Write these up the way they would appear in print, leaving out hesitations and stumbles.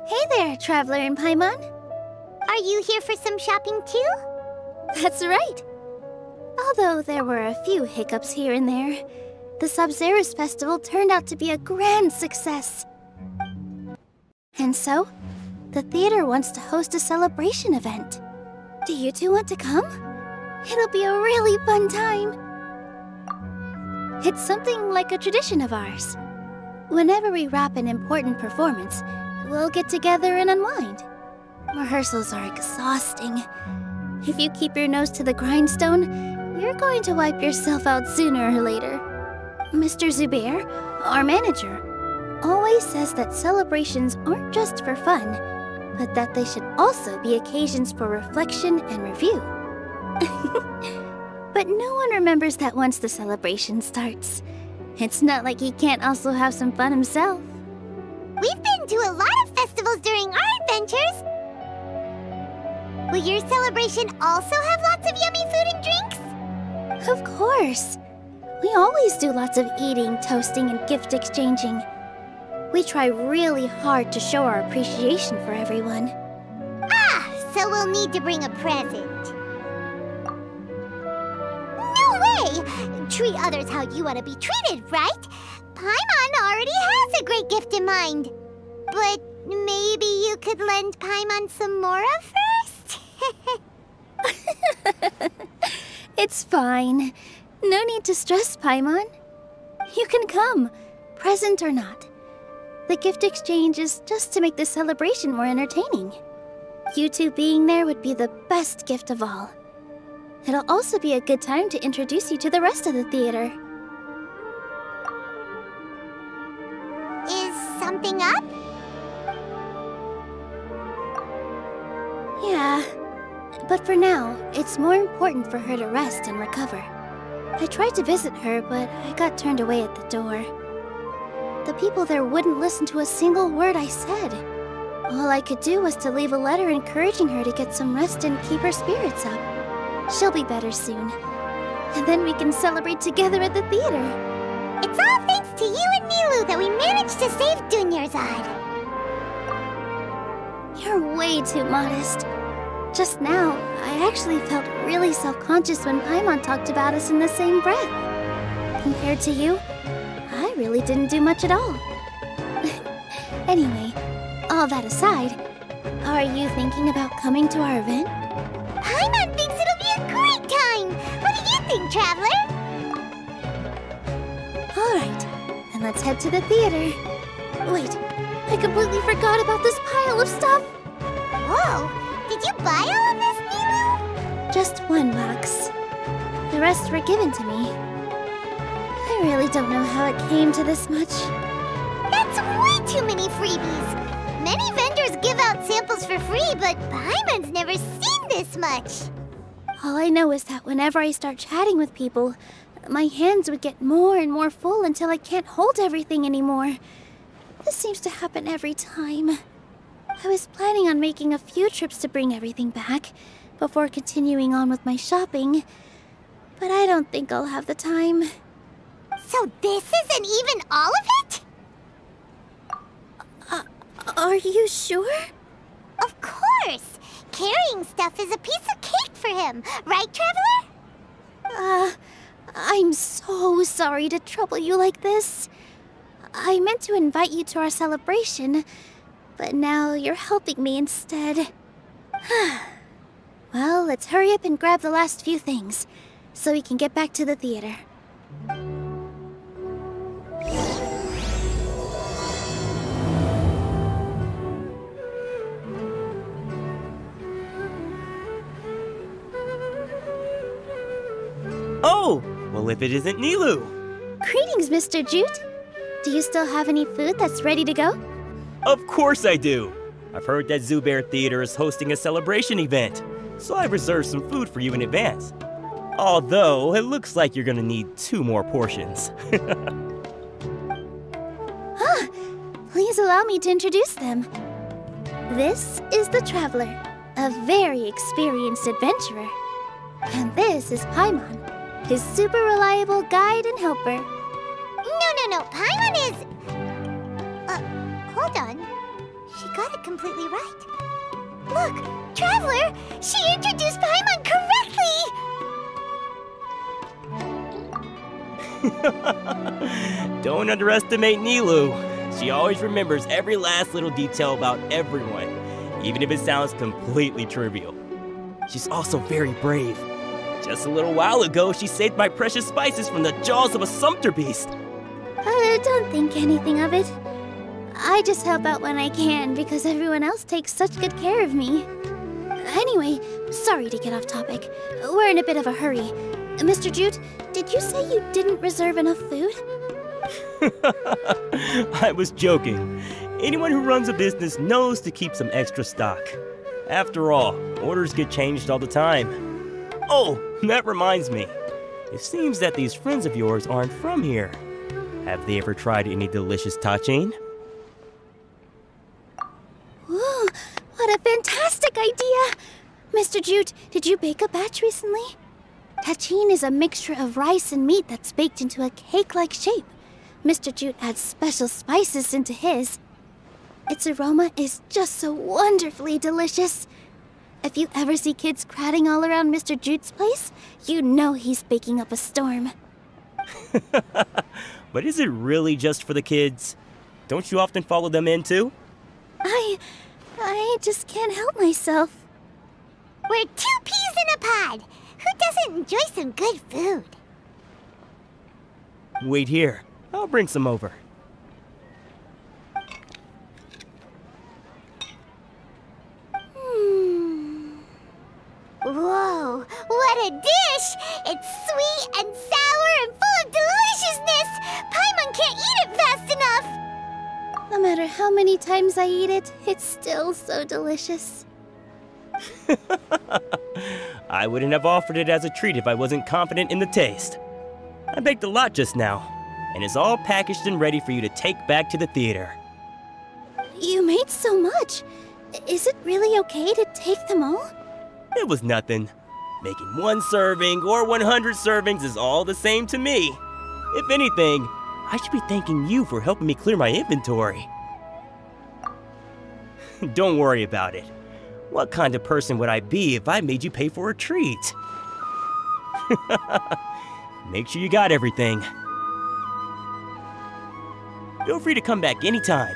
Hey there, Traveler in Paimon. Are you here for some shopping too? That's right. Although there were a few hiccups here and there, the Sabzeruz festival turned out to be a grand success. And so, the theater wants to host a celebration event. Do you two want to come? It'll be a really fun time. It's something like a tradition of ours. Whenever we wrap an important performance, we'll get together and unwind. Rehearsals are exhausting. If you keep your nose to the grindstone, you're going to wipe yourself out sooner or later. Mr. Zubair, our manager, always says that celebrations aren't just for fun, but that they should also be occasions for reflection and review. But no one remembers that once the celebration starts. It's not like he can't also have some fun himself. We've been to a lot of festivals during our adventures. Will your celebration also have lots of yummy food and drinks? Of course. We always do lots of eating, toasting, and gift exchanging. We try really hard to show our appreciation for everyone. Ah, so we'll need to bring a present. No way! Treat others how you want to be treated, right? Paimon already has a great gift in mind. But maybe you could lend Paimon some more of first? It's fine. No need to stress, Paimon. You can come, present or not. The gift exchange is just to make the celebration more entertaining. You two being there would be the best gift of all. It'll also be a good time to introduce you to the rest of the theater. Is something up? Yeah, but for now, it's more important for her to rest and recover. I tried to visit her, but I got turned away at the door. The people there wouldn't listen to a single word I said. All I could do was to leave a letter encouraging her to get some rest and keep her spirits up. She'll be better soon. And then we can celebrate together at the theater. It's all thanks to you and Nilou that we managed to save Dunyarzad. You're way too modest. Just now, I actually felt really self-conscious when Paimon talked about us in the same breath. Compared to you, I really didn't do much at all. Anyway, all that aside, are you thinking about coming to our event? Paimon thinks it'll be a great time! What do you think, Traveler? Alright, then let's head to the theater. Wait, I completely forgot about this pile of stuff! Whoa! Did you buy all of this, Nilou? Just one box. The rest were given to me. I really don't know how it came to this much. That's way too many freebies! Many vendors give out samples for free, but Paimon's never seen this much! All I know is that whenever I start chatting with people, my hands would get more and more full until I can't hold everything anymore. This seems to happen every time. I was planning on making a few trips to bring everything back before continuing on with my shopping, but I don't think I'll have the time. So this isn't even all of it? Are you sure? Of course! Carrying stuff is a piece of cake for him, right, Traveler? I'm so sorry to trouble you like this. I meant to invite you to our celebration, but now you're helping me instead. Well, let's hurry up and grab the last few things, so we can get back to the theater. Oh! Well, if it isn't Nilou! Greetings, Mr. Jute. Do you still have any food that's ready to go? Of course I do! I've heard that Zubair Theater is hosting a celebration event, so I've reserved some food for you in advance. Although, it looks like you're gonna need 2 more portions. Please allow me to introduce them. This is the Traveler, a very experienced adventurer. And this is Paimon, his super reliable guide and helper. No, Paimon is... hold on. She got it completely right. Look, Traveler! She introduced Paimon correctly! Don't underestimate Nilou. She always remembers every last little detail about everyone, even if it sounds completely trivial. She's also very brave. Just a little while ago, she saved my precious spices from the jaws of a sumpter beast. Don't think anything of it. I just help out when I can because everyone else takes such good care of me. Anyway, sorry to get off topic. We're in a bit of a hurry. Mr. Jute, did you say you didn't reserve enough food? I was joking. Anyone who runs a business knows to keep some extra stock. After all, orders get changed all the time. Oh, that reminds me. It seems that these friends of yours aren't from here. Have they ever tried any delicious tachin? Ooh, what a fantastic idea! Mr. Jute, did you bake a batch recently? Tachin is a mixture of rice and meat that's baked into a cake-like shape. Mr. Jute adds special spices into his. Its aroma is just so wonderfully delicious. If you ever see kids crowding all around Mr. Jute's place, you know he's baking up a storm. But is it really just for the kids? Don't you often follow them in too? I just can't help myself. We're 2 peas in a pod. Who doesn't enjoy some good food? Wait here. I'll bring some over. Whoa, what a dish! It's sweet and sour and full of deliciousness! Paimon can't eat it fast enough! No matter how many times I eat it, it's still so delicious. I wouldn't have offered it as a treat if I wasn't confident in the taste. I baked a lot just now, and it's all packaged and ready for you to take back to the theater. You made so much. Is it really okay to take them all? It was nothing. Making 1 serving or 100 servings is all the same to me. If anything, I should be thanking you for helping me clear my inventory. Don't worry about it. What kind of person would I be if I made you pay for a treat? Make sure you got everything. Feel free to come back anytime.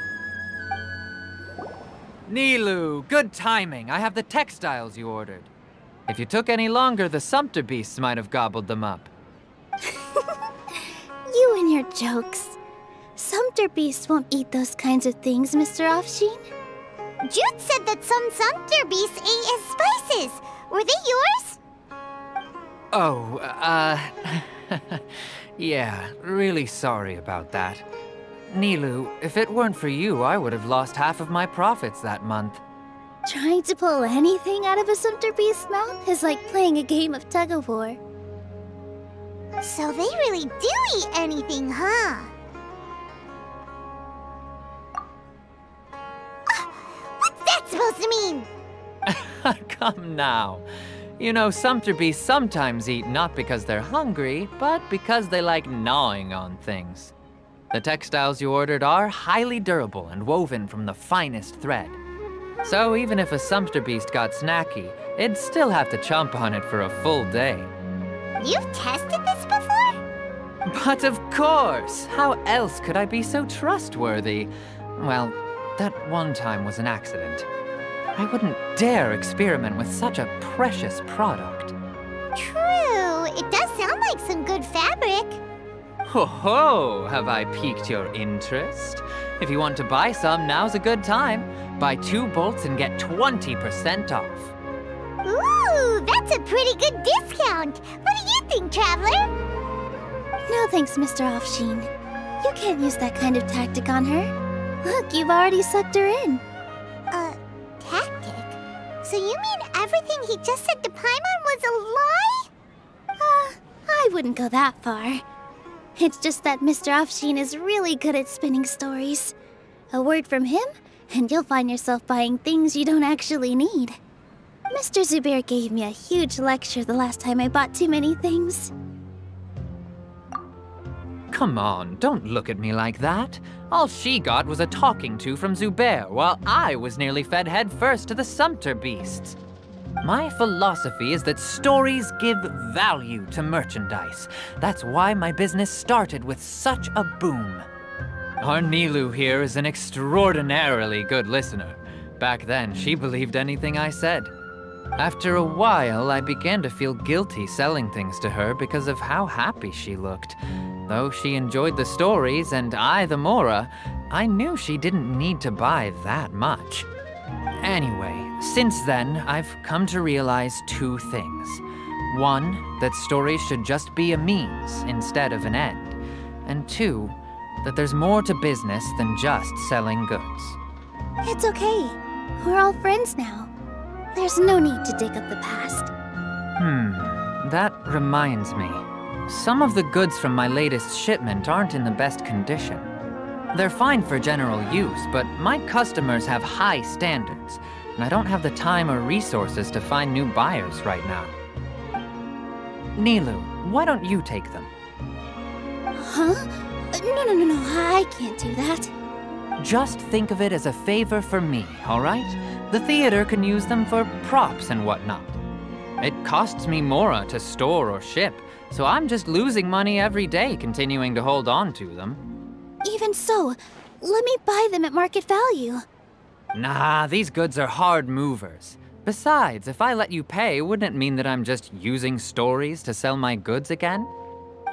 Nilou, good timing. I have the textiles you ordered. If you took any longer, the sumpter beasts might have gobbled them up. You and your jokes. Sumpter beasts won't eat those kinds of things, Mr. Offsheen. Jute said that some sumpter beasts ate his spices. Were they yours? Oh, yeah, really sorry about that. Nilou, if it weren't for you, I would have lost half of my profits that month. Trying to pull anything out of a sumpter beast's mouth is like playing a game of tug-of-war. So they really do eat anything, huh? What's that supposed to mean? Come now. You know, sumpter beasts sometimes eat not because they're hungry, but because they like gnawing on things. The textiles you ordered are highly durable and woven from the finest thread. So even if a sumpter beast got snacky, it'd still have to chomp on it for a full day. You've tested this before? But of course! How else could I be so trustworthy? Well, that one time was an accident. I wouldn't dare experiment with such a precious product. True, it does sound like some good fabric. Ho ho! Have I piqued your interest? If you want to buy some, now's a good time. Buy 2 bolts and get 20% off. Ooh, that's a pretty good discount. What do you think, Traveler? No thanks, Mr. Offsheen. You can't use that kind of tactic on her. Look, you've already sucked her in. Tactic? So you mean everything he just said to Paimon was a lie? I wouldn't go that far. It's just that Mr. Offsheen is really good at spinning stories. A word from him, and you'll find yourself buying things you don't actually need. Mr. Zubair gave me a huge lecture the last time I bought too many things. Come on, don't look at me like that. All she got was a talking to from Zubair, while I was nearly fed headfirst to the sumpter beasts. My philosophy is that stories give value to merchandise. That's why my business started with such a boom. Our Nilou here is an extraordinarily good listener. Back then, she believed anything I said. After a while, I began to feel guilty selling things to her because of how happy she looked. Though she enjoyed the stories and I the Mora, I knew she didn't need to buy that much. Anyway, since then, I've come to realize two things. One, that stories should just be a means instead of an end. And two, that there's more to business than just selling goods. It's okay. We're all friends now. There's no need to dig up the past. That reminds me. Some of the goods from my latest shipment aren't in the best condition. They're fine for general use, but my customers have high standards, and I don't have the time or resources to find new buyers right now. Nilou, why don't you take them? Huh? No, I can't do that. Just think of it as a favor for me, all right? The theater can use them for props and whatnot. It costs me Mora to store or ship, so I'm just losing money every day continuing to hold on to them. Even so, let me buy them at market value. Nah, these goods are hard movers. Besides, if I let you pay, wouldn't it mean that I'm just using stories to sell my goods again?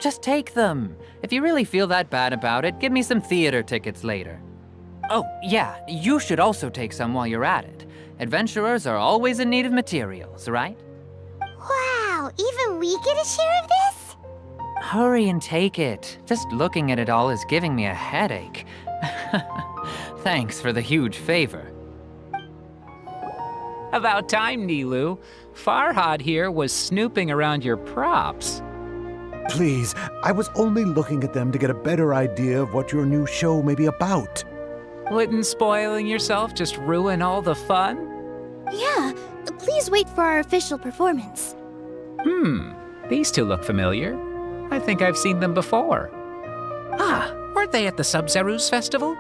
Just take them. If you really feel that bad about it, give me some theater tickets later. Oh, yeah, you should also take some while you're at it. Adventurers are always in need of materials, right? Wow, even we get a share of this? Hurry and take it. Just looking at it all is giving me a headache. Thanks for the huge favor. About time, Nilou. Farhad here was snooping around your props. Please, I was only looking at them to get a better idea of what your new show may be about. Wouldn't spoiling yourself just ruin all the fun? Yeah, please wait for our official performance. These two look familiar. I think I've seen them before. Ah, weren't they at the Sub-Zerus festival?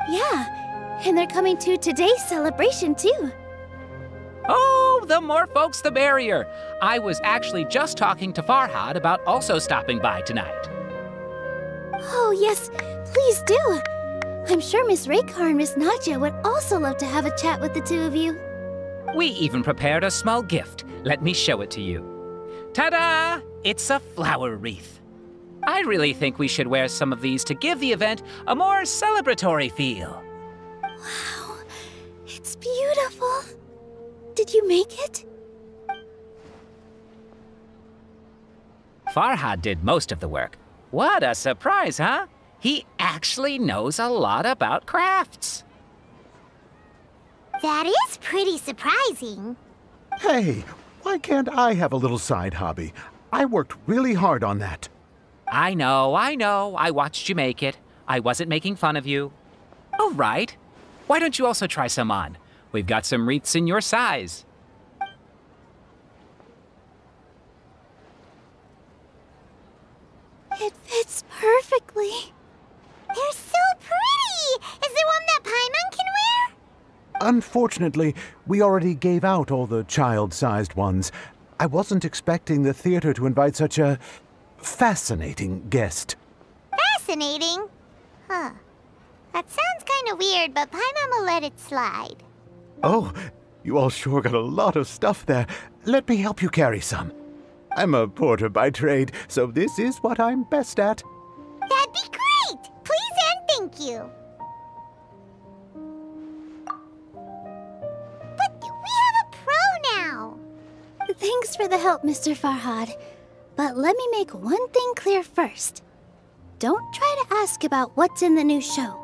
Yeah, and they're coming to today's celebration too. Oh, the more folks the merrier. I was actually just talking to Farhad about also stopping by tonight. Oh yes, please do. I'm sure Miss Raykar and Miss Nadja would also love to have a chat with the two of you. We even prepared a small gift. Let me show it to you. Ta-da! It's a flower wreath. I really think we should wear some of these to give the event a more celebratory feel. Wow, it's beautiful. Did you make it? Farhad did most of the work. What a surprise, huh? He actually knows a lot about crafts. That is pretty surprising. Hey, why can't I have a little side hobby? I worked really hard on that. I know. I watched you make it. I wasn't making fun of you. All right. Why don't you also try some on? We've got some wreaths in your size. It fits perfectly. They're so pretty! Is there one that Paimon can wear? Unfortunately, we already gave out all the child-sized ones. I wasn't expecting the theater to invite such a fascinating guest. Fascinating? Huh. That sounds kind of weird, but Paimon will let it slide. Oh, you all sure got a lot of stuff there. Let me help you carry some. I'm a porter by trade, so this is what I'm best at. That'd be great! Please and thank you. But we have a pro now. Thanks for the help, Mr. Farhad. But let me make one thing clear first. Don't try to ask about what's in the new show.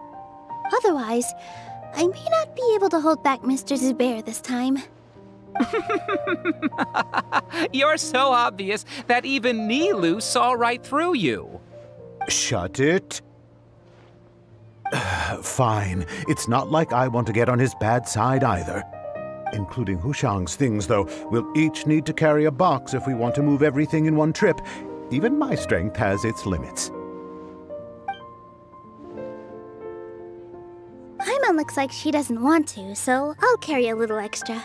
Otherwise, I may not be able to hold back Mr. Zubair this time. You're so obvious that even Nilou saw right through you. Shut it. Fine. It's not like I want to get on his bad side either. Including Hushang's things, though. We'll each need to carry a box if we want to move everything in one trip. Even my strength has its limits. Paimon looks like she doesn't want to, so I'll carry a little extra.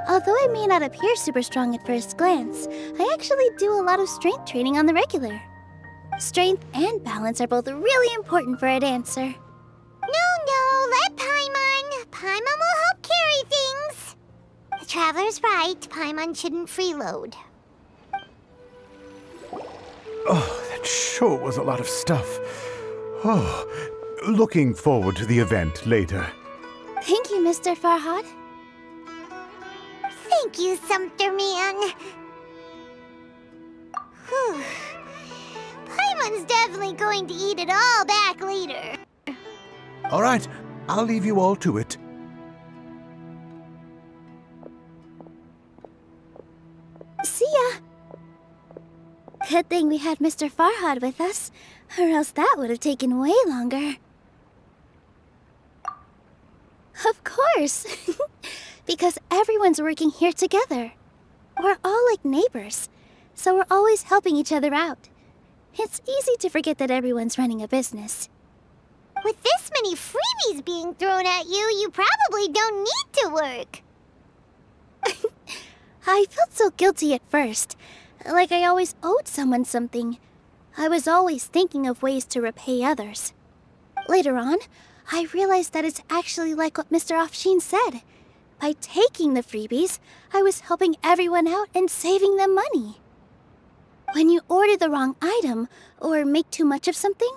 Although I may not appear super strong at first glance, I actually do a lot of strength training on the regular. Strength and balance are both really important for a dancer. No, let Paimon. Paimon will help carry things. The Traveler's right. Paimon shouldn't freeload. Oh, that sure was a lot of stuff. Oh, looking forward to the event later. Thank you, Mr. Farhad. Thank you, Sumpter Man. Whew. Paimon's definitely going to eat it all back later. All right, I'll leave you all to it. See ya! Good thing we had Mr. Farhad with us, or else that would have taken way longer. Of course! Because everyone's working here together. We're all like neighbors, so we're always helping each other out. It's easy to forget that everyone's running a business. With this many freebies being thrown at you, you probably don't need to work. I felt so guilty at first, like I always owed someone something. I was always thinking of ways to repay others. Later on, I realized that it's actually like what Mr. Afshin said. By taking the freebies, I was helping everyone out and saving them money. When you order the wrong item, or make too much of something,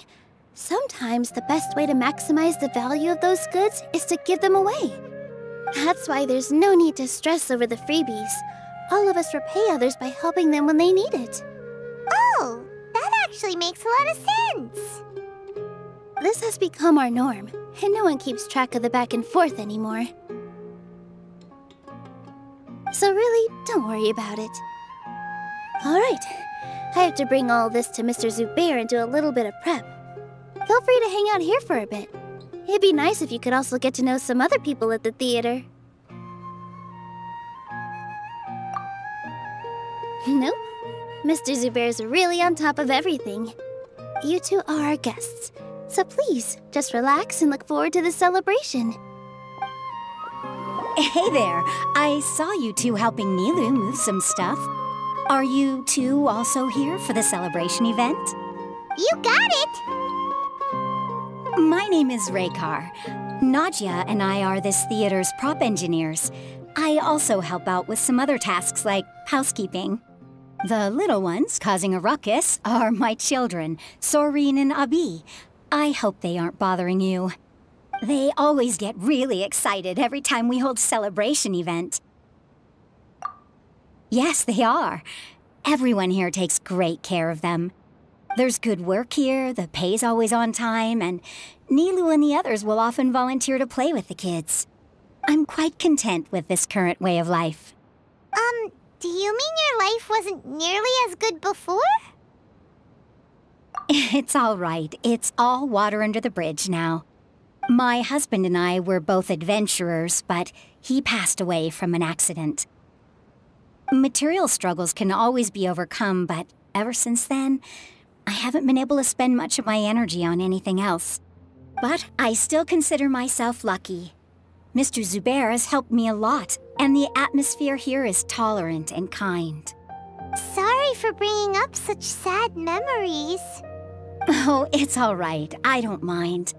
sometimes the best way to maximize the value of those goods is to give them away. That's why there's no need to stress over the freebies. All of us repay others by helping them when they need it. Oh, that actually makes a lot of sense. This has become our norm, and no one keeps track of the back and forth anymore. So really, don't worry about it. Alright, I have to bring all this to Mr. Zubair and do a little bit of prep. Feel free to hang out here for a bit. It'd be nice if you could also get to know some other people at the theater. Nope. Mr. Zubair's really on top of everything. You two are our guests, so please, just relax and look forward to the celebration. Hey there, I saw you two helping Nilou move some stuff. Are you two also here for the celebration event? You got it! My name is Raykar. Nadia and I are this theater's prop engineers. I also help out with some other tasks like housekeeping. The little ones causing a ruckus are my children, Soreen and Abi. I hope they aren't bothering you. They always get really excited every time we hold a celebration event. Yes, they are. Everyone here takes great care of them. There's good work here, the pay's always on time, and Nilou and the others will often volunteer to play with the kids. I'm quite content with this current way of life. Do you mean your life wasn't nearly as good before? It's all right. It's all water under the bridge now. My husband and I were both adventurers, but he passed away from an accident. Material struggles can always be overcome, but ever since then, I haven't been able to spend much of my energy on anything else. But I still consider myself lucky. Mr. Zubair has helped me a lot, and the atmosphere here is tolerant and kind. Sorry for bringing up such sad memories. Oh, it's all right. I don't mind.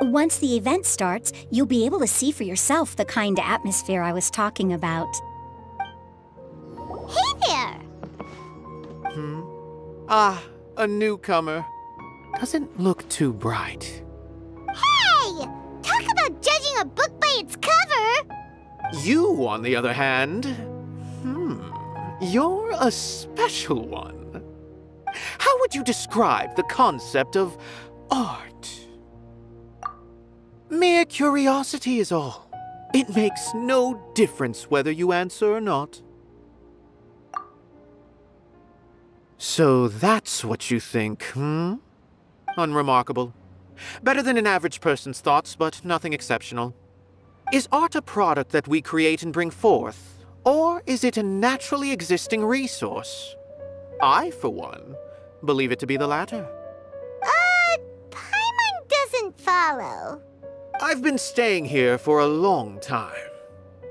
Once the event starts, you'll be able to see for yourself the kind of atmosphere I was talking about. Hey there! Ah, a newcomer. Doesn't look too bright. Hey! Talk about judging a book by its cover! You, on the other hand, you're a special one. How would you describe the concept of art? Mere curiosity is all. It makes no difference whether you answer or not. So that's what you think, Unremarkable. Better than an average person's thoughts, but nothing exceptional. Is art a product that we create and bring forth, or is it a naturally existing resource? I, for one, believe it to be the latter. Paimon doesn't follow. I've been staying here for a long time.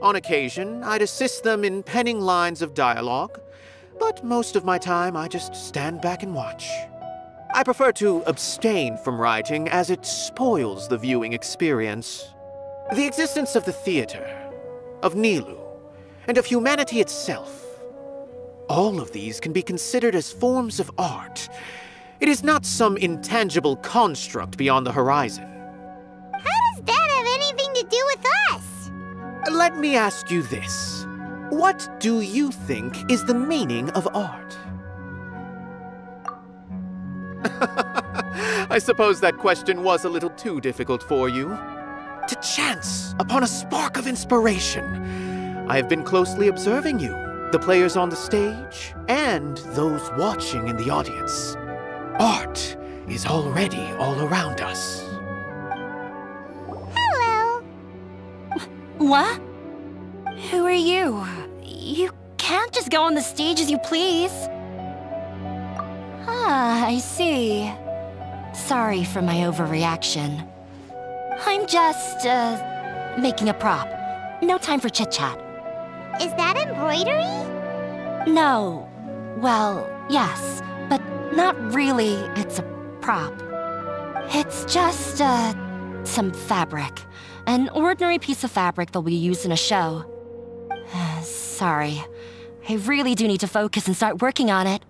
On occasion, I'd assist them in penning lines of dialogue, but most of my time I just stand back and watch. I prefer to abstain from writing as it spoils the viewing experience. The existence of the theater, of Nilou, and of humanity itself. All of these can be considered as forms of art. It is not some intangible construct beyond the horizon. How does that have anything to do with us? Let me ask you this. What do you think is the meaning of art? I suppose that question was a little too difficult for you. To chance upon a spark of inspiration. I have been closely observing you, the players on the stage, and those watching in the audience. Art is already all around us. Hello. What? Who are you? You can't just go on the stage as you please. Ah, I see. Sorry for my overreaction. I'm just, making a prop. No time for chit-chat. Is that embroidery? No. Well, yes, but not really. It's a prop. It's just, some fabric. An ordinary piece of fabric that we use in a show. Sorry. I really do need to focus and start working on it.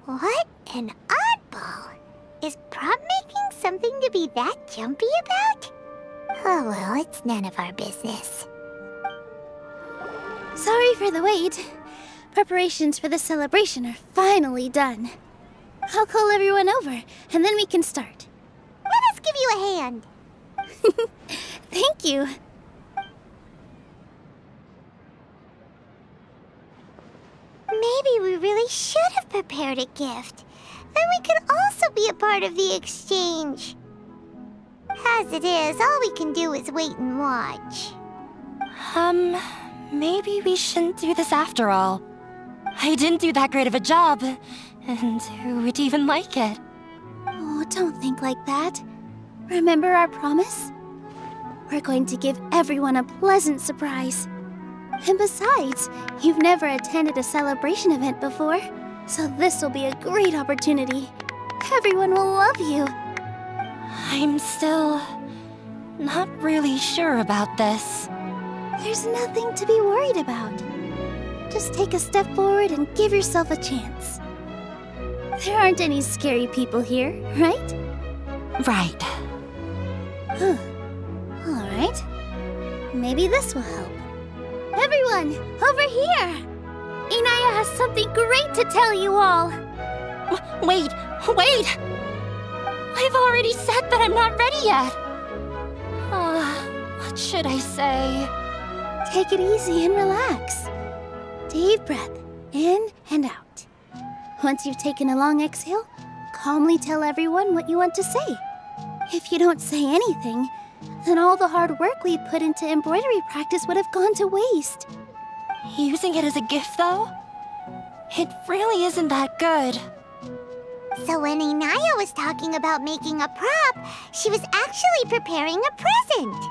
What an oddball. Is prop making something to be that jumpy about? Oh well, it's none of our business. Sorry for the wait. Preparations for the celebration are finally done. I'll call everyone over, and then we can start. Let us give you a hand. Thank you. Maybe we really should have prepared a gift. Then we could also be a part of the exchange. As it is, all we can do is wait and watch. Maybe we shouldn't do this after all. I didn't do that great of a job, and who would even like it? Oh, don't think like that. Remember our promise? We're going to give everyone a pleasant surprise. And besides, you've never attended a celebration event before, so this will be a great opportunity. Everyone will love you. I'm still not really sure about this. There's nothing to be worried about. Just take a step forward and give yourself a chance. There aren't any scary people here, right? Right. Huh. All right. Maybe this will help. Everyone, over here! Inaya has something great to tell you all. Wait! I've already said that I'm not ready yet. What should I say? Take it easy and relax. Deep breath, in and out. Once you've taken a long exhale, calmly tell everyone what you want to say. If you don't say anything, then all the hard work we put into embroidery practice would have gone to waste. Using it as a gift, though? It really isn't that good. So when Inaya was talking about making a prop, she was actually preparing a present.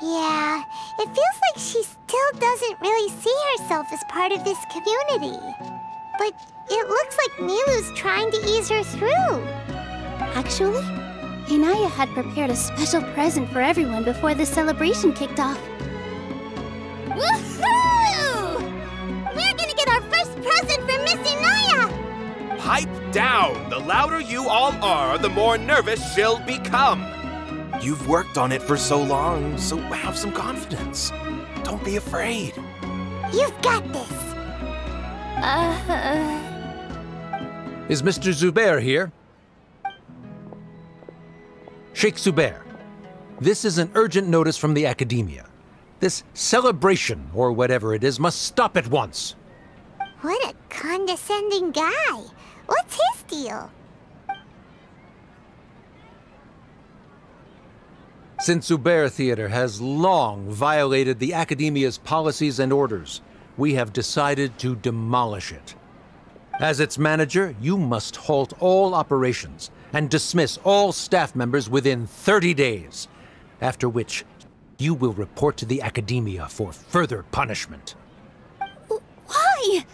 Yeah, it feels like she still doesn't really see herself as part of this community. But it looks like Nilou's trying to ease her through. Actually, Inaya had prepared a special present for everyone before the celebration kicked off. Woohoo! We're gonna get our first present from Miss Inaya! Pipe down! The louder you all are, the more nervous she'll become. You've worked on it for so long, so have some confidence. Don't be afraid. You've got this. Is Mr. Zubair here? Sheikh Zubair, this is an urgent notice from the Academia. This celebration, or whatever it is, must stop at once. What a condescending guy. What's his deal? Since Zubair Theater has long violated the Academia's policies and orders, we have decided to demolish it. As its manager, you must halt all operations and dismiss all staff members within 30 days, after which you will report to the Academia for further punishment. Why?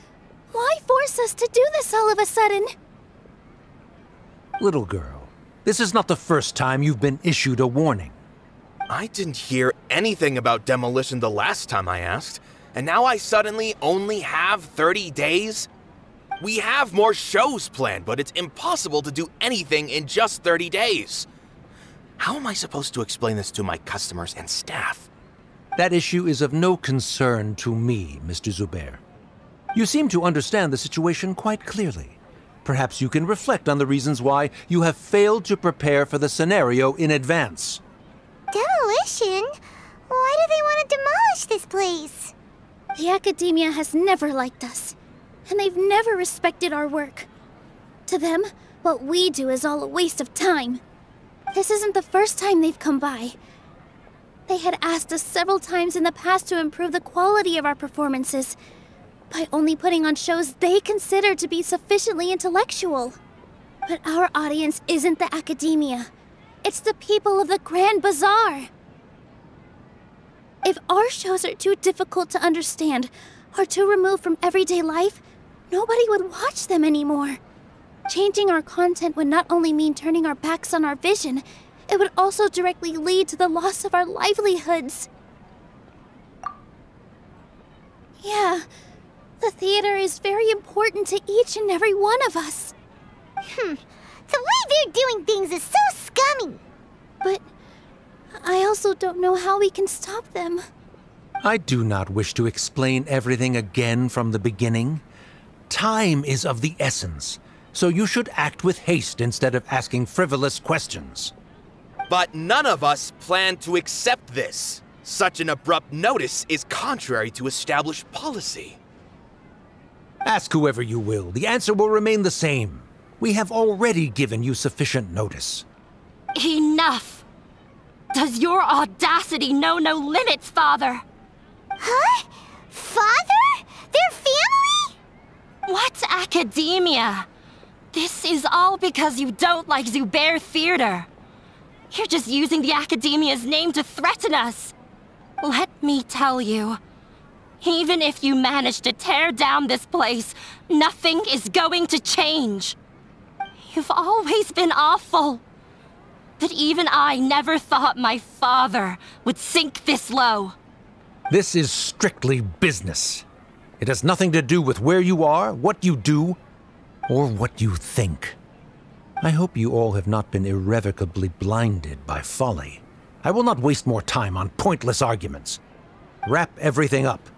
Why force us to do this all of a sudden? Little girl, this is not the first time you've been issued a warning. I didn't hear anything about demolition the last time I asked, and now I suddenly only have 30 days? We have more shows planned, but it's impossible to do anything in just 30 days. How am I supposed to explain this to my customers and staff? That issue is of no concern to me, Mr. Zubair. You seem to understand the situation quite clearly. Perhaps you can reflect on the reasons why you have failed to prepare for the scenario in advance. Demolition? Why do they want to demolish this place? The Academia has never liked us, and they've never respected our work. To them, what we do is all a waste of time. This isn't the first time they've come by. They had asked us several times in the past to improve the quality of our performances by only putting on shows they consider to be sufficiently intellectual. But our audience isn't the Academia. It's the people of the Grand Bazaar. If our shows are too difficult to understand or too removed from everyday life, nobody would watch them anymore. Changing our content would not only mean turning our backs on our vision, it would also directly lead to the loss of our livelihoods. Yeah, the theater is very important to each and every one of us. The way they're doing things is so scummy. But I also don't know how we can stop them. I do not wish to explain everything again from the beginning. Time is of the essence, so you should act with haste instead of asking frivolous questions. But none of us plan to accept this. Such an abrupt notice is contrary to established policy. Ask whoever you will, the answer will remain the same. We have already given you sufficient notice. Enough! Does your audacity know no limits, Father? Huh? Father? Their family? What academia? This is all because you don't like Zubair Theater. You're just using the Academia's name to threaten us. Let me tell you, even if you manage to tear down this place, nothing is going to change. You've always been awful. But even I never thought my father would sink this low. This is strictly business. It has nothing to do with where you are, what you do, or what you think. I hope you all have not been irrevocably blinded by folly. I will not waste more time on pointless arguments. Wrap everything up,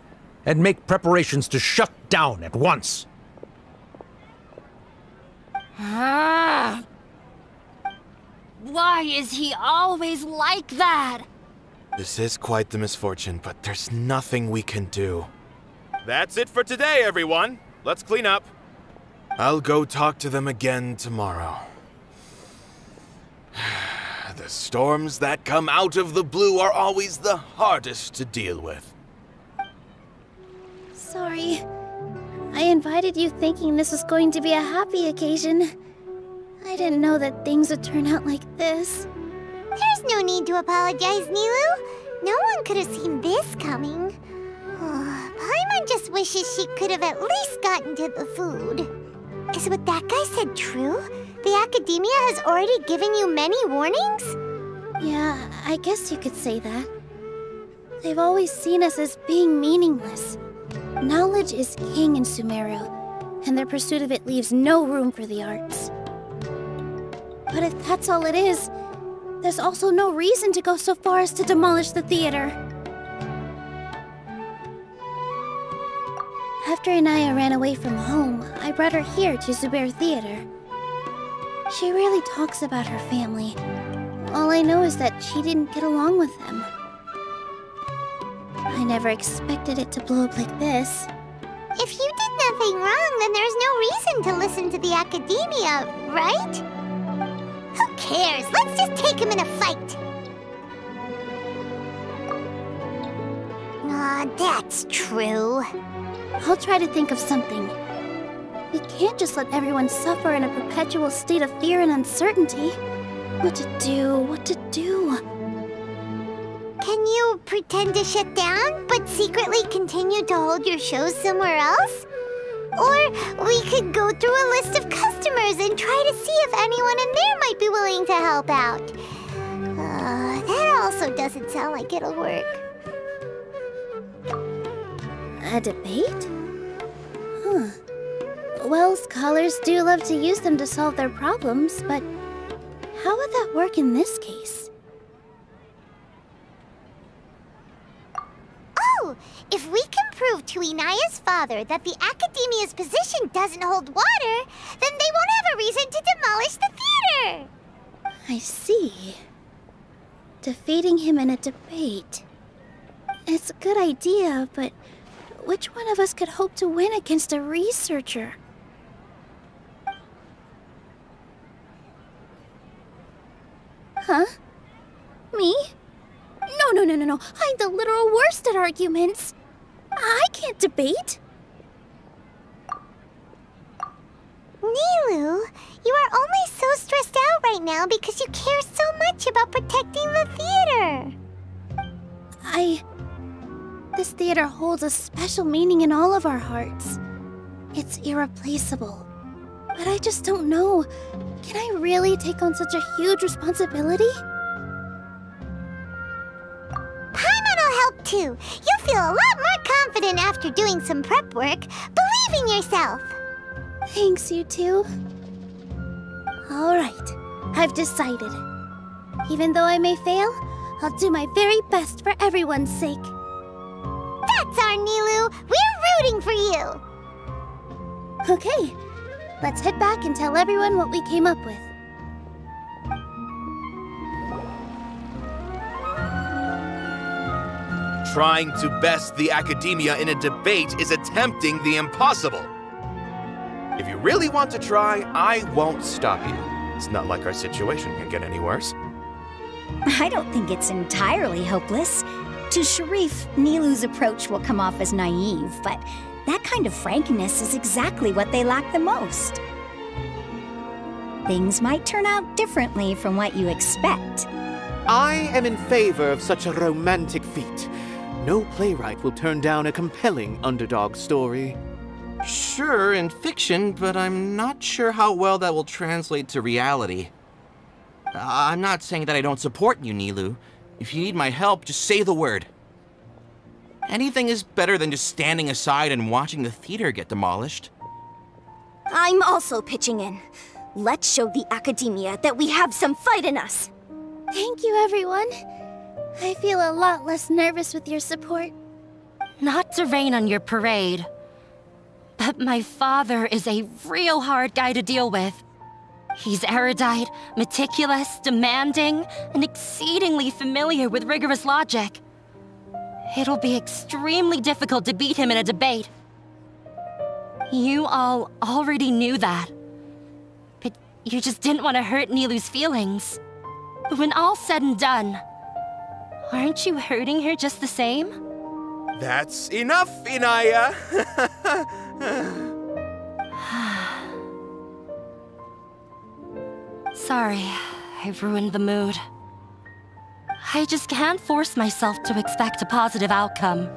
and make preparations to shut down at once. Why is he always like that? This is quite the misfortune, but there's nothing we can do. That's it for today, everyone. Let's clean up. I'll go talk to them again tomorrow. The storms that come out of the blue are always the hardest to deal with. Sorry. I invited you thinking this was going to be a happy occasion. I didn't know that things would turn out like this. There's no need to apologize, Nilou. No one could have seen this coming. Paimon just wishes she could have at least gotten to the food. Is what that guy said true? The Academia has already given you many warnings? Yeah, I guess you could say that. They've always seen us as being meaningless. Knowledge is king in Sumeru, and their pursuit of it leaves no room for the arts. But if that's all it is, there's also no reason to go so far as to demolish the theater. After Anaya ran away from home, I brought her here to Zubair Theater. She rarely talks about her family. All I know is that she didn't get along with them. I never expected it to blow up like this. If you did nothing wrong, then there's no reason to listen to the Academia, right? Who cares? Let's just take him in a fight. That's true. I'll try to think of something. We can't just let everyone suffer in a perpetual state of fear and uncertainty. What to do, what to do? Can you pretend to shut down, but secretly continue to hold your shows somewhere else? Or we could go through a list of customers and try to see if anyone in there might be willing to help out. That also doesn't sound like it'll work. A debate? Huh. Well, scholars do love to use them to solve their problems, but how would that work in this case? Oh! If we can prove to Inaya's father that the Academia's position doesn't hold water, then they won't have a reason to demolish the theater! I see. Defeating him in a debate. It's a good idea, but which one of us could hope to win against a researcher? Huh? Me? No. I'm the literal worst at arguments. I can't debate. Nilou, you are only so stressed out right now because you care so much about protecting the theater. This theater holds a special meaning in all of our hearts. It's irreplaceable. But I just don't know. Can I really take on such a huge responsibility? Paimon will help too. You'll feel a lot more confident after doing some prep work. Believe in yourself. Thanks, you two. All right, I've decided. Even though I may fail, I'll do my very best for everyone's sake. That's our Nilou. We're rooting for you. Okay, let's head back and tell everyone what we came up with. Trying to best the Academia in a debate is attempting the impossible. If you really want to try, I won't stop you. It's not like our situation can get any worse. I don't think it's entirely hopeless. To Sharif, Nilou's approach will come off as naive, but that kind of frankness is exactly what they lack the most. Things might turn out differently from what you expect. I am in favor of such a romantic feat. No playwright will turn down a compelling underdog story. Sure, in fiction, but I'm not sure how well that will translate to reality. I'm not saying that I don't support you, Nilou. If you need my help, just say the word. Anything is better than just standing aside and watching the theater get demolished. I'm also pitching in. Let's show the Academia that we have some fight in us. Thank you, everyone. I feel a lot less nervous with your support. Not to rain on your parade, but my father is a real hard guy to deal with. He's erudite, meticulous, demanding, and exceedingly familiar with rigorous logic. It'll be extremely difficult to beat him in a debate. You all already knew that. But you just didn't want to hurt Nilou's feelings. When all's said and done, aren't you hurting her just the same? That's enough, Inaya! Sorry, I've ruined the mood. I just can't force myself to expect a positive outcome.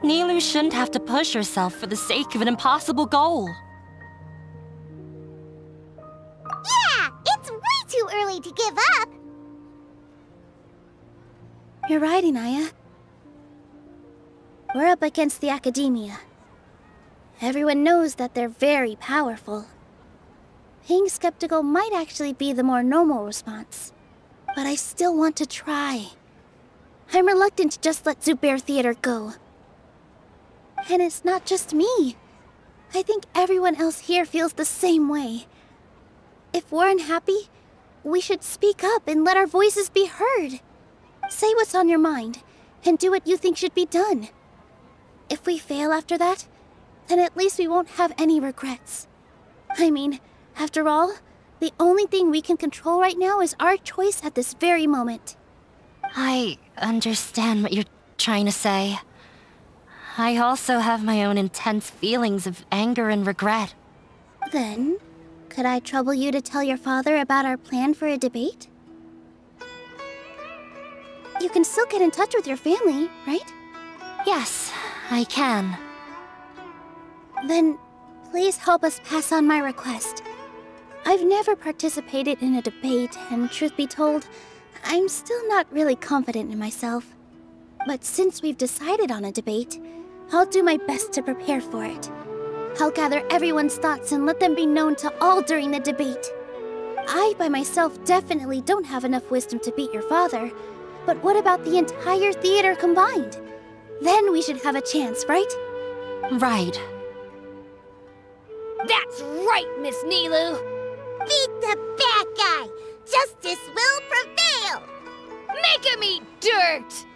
Nilou shouldn't have to push herself for the sake of an impossible goal. Yeah, it's way too early to give up. You're right, Inaya. We're up against the Academia. Everyone knows that they're very powerful. Being skeptical might actually be the more normal response. But I still want to try. I'm reluctant to just let Zubair Theater go. And it's not just me. I think everyone else here feels the same way. If we're unhappy, we should speak up and let our voices be heard. Say what's on your mind, and do what you think should be done. If we fail after that, then at least we won't have any regrets. I mean, after all, the only thing we can control right now is our choice at this very moment. I understand what you're trying to say. I also have my own intense feelings of anger and regret. Then, could I trouble you to tell your father about our plan for a debate? You can still get in touch with your family, right? Yes, I can. Then, please help us pass on my request. I've never participated in a debate, and truth be told, I'm still not really confident in myself. But since we've decided on a debate, I'll do my best to prepare for it. I'll gather everyone's thoughts and let them be known to all during the debate. I, by myself, definitely don't have enough wisdom to beat your father, but what about the entire theater combined? Then we should have a chance, right? Right. That's right, Miss Nilou! Beat the bad guy! Justice will prevail! Make him eat dirt!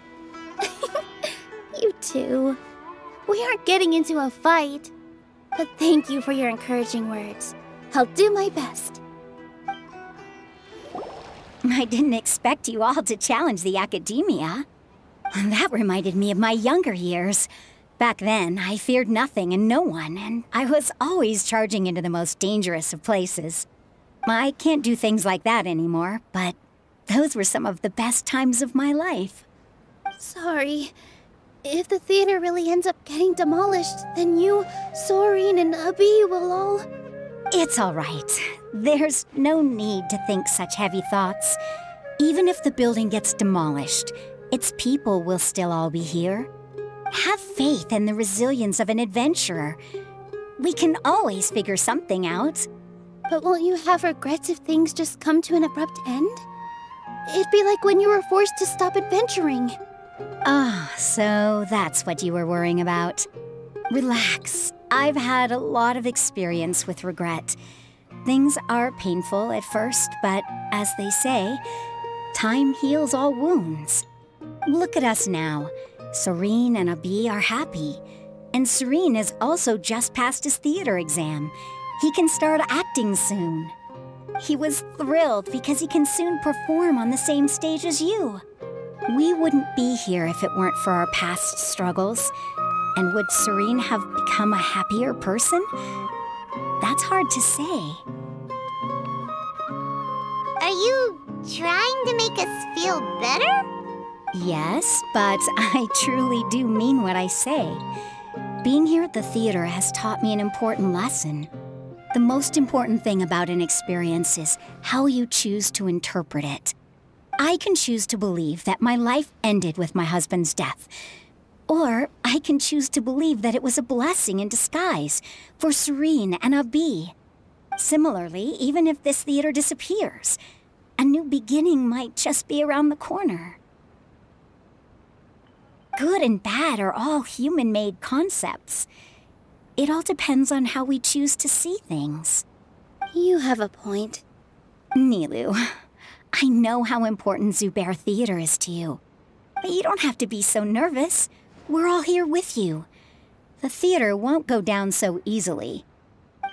You too. We aren't getting into a fight. But thank you for your encouraging words. I'll do my best. I didn't expect you all to challenge the academia. That reminded me of my younger years. Back then, I feared nothing and no one, and I was always charging into the most dangerous of places. I can't do things like that anymore, but those were some of the best times of my life. Sorry. If the theater really ends up getting demolished, then you, Soren, and Abi will all... It's all right. There's no need to think such heavy thoughts. Even if the building gets demolished, its people will still all be here. Have faith in the resilience of an adventurer. We can always figure something out. But won't you have regrets if things just come to an abrupt end? It'd be like when you were forced to stop adventuring. Ah, so that's what you were worrying about. Relax. I've had a lot of experience with regret. Things are painful at first, but as they say, time heals all wounds. Look at us now. Soren and Abi are happy. And Soren has also just passed his theater exam. He can start acting soon. He was thrilled because he can soon perform on the same stage as you. We wouldn't be here if it weren't for our past struggles. And would Soren have become a happier person? That's hard to say. Are you trying to make us feel better? Yes, but I truly do mean what I say. Being here at the theater has taught me an important lesson. The most important thing about an experience is how you choose to interpret it. I can choose to believe that my life ended with my husband's death. Or I can choose to believe that it was a blessing in disguise for Soren and Abi. Similarly, even if this theater disappears, a new beginning might just be around the corner. Good and bad are all human-made concepts. It all depends on how we choose to see things. You have a point. Nilou, I know how important Zubair Theater is to you. But you don't have to be so nervous. We're all here with you. The theater won't go down so easily.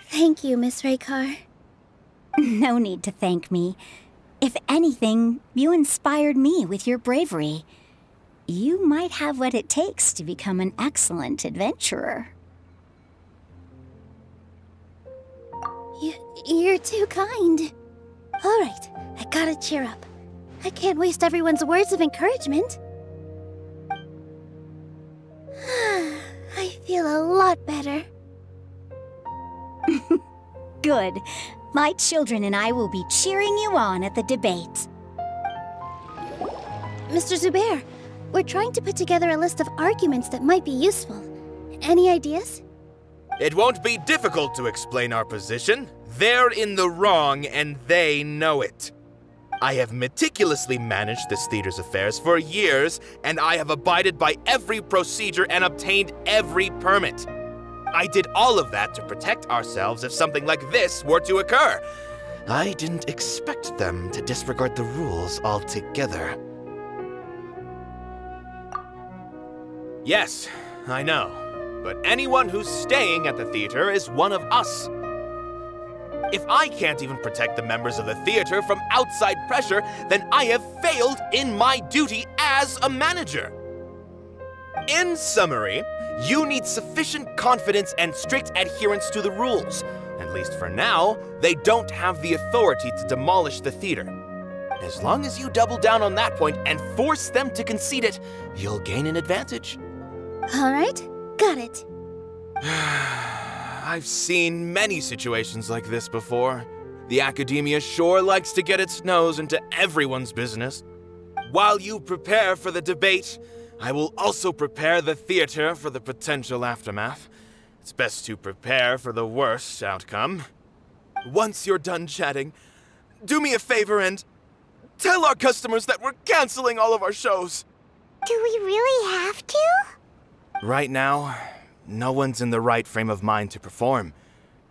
Thank you, Miss Raykar. No need to thank me. If anything, you inspired me with your bravery. You might have what it takes to become an excellent adventurer. You're too kind. All right, I gotta cheer up. I can't waste everyone's words of encouragement. I feel a lot better. Good. My children and I will be cheering you on at the debate. Mr. Zubair, we're trying to put together a list of arguments that might be useful. Any ideas? It won't be difficult to explain our position. They're in the wrong, and they know it. I have meticulously managed this theater's affairs for years, and I have abided by every procedure and obtained every permit. I did all of that to protect ourselves if something like this were to occur. I didn't expect them to disregard the rules altogether. Yes, I know. But anyone who's staying at the theater is one of us. If I can't even protect the members of the theater from outside pressure, then I have failed in my duty as a manager. In summary, you need sufficient confidence and strict adherence to the rules. At least for now, they don't have the authority to demolish the theater. As long as you double down on that point and force them to concede it, you'll gain an advantage. All right, got it. I've seen many situations like this before. The academia sure likes to get its nose into everyone's business. While you prepare for the debate, I will also prepare the theater for the potential aftermath. It's best to prepare for the worst outcome. Once you're done chatting, do me a favor and tell our customers that we're canceling all of our shows. Do we really have to? Right now, no one's in the right frame of mind to perform.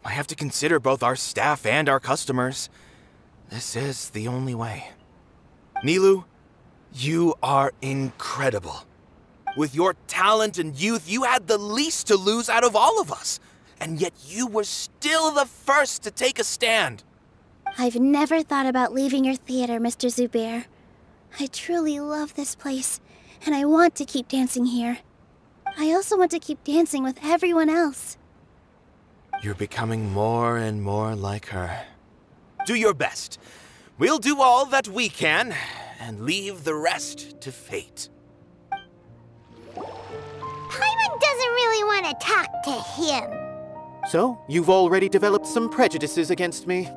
I have to consider both our staff and our customers. This is the only way. Nilou, you are incredible. With your talent and youth, you had the least to lose out of all of us. And yet you were still the first to take a stand. I've never thought about leaving your theater, Mr. Zubair. I truly love this place, and I want to keep dancing here. I also want to keep dancing with everyone else. You're becoming more and more like her. Do your best. We'll do all that we can, and leave the rest to fate. Paimon doesn't really want to talk to him. So, you've already developed some prejudices against me.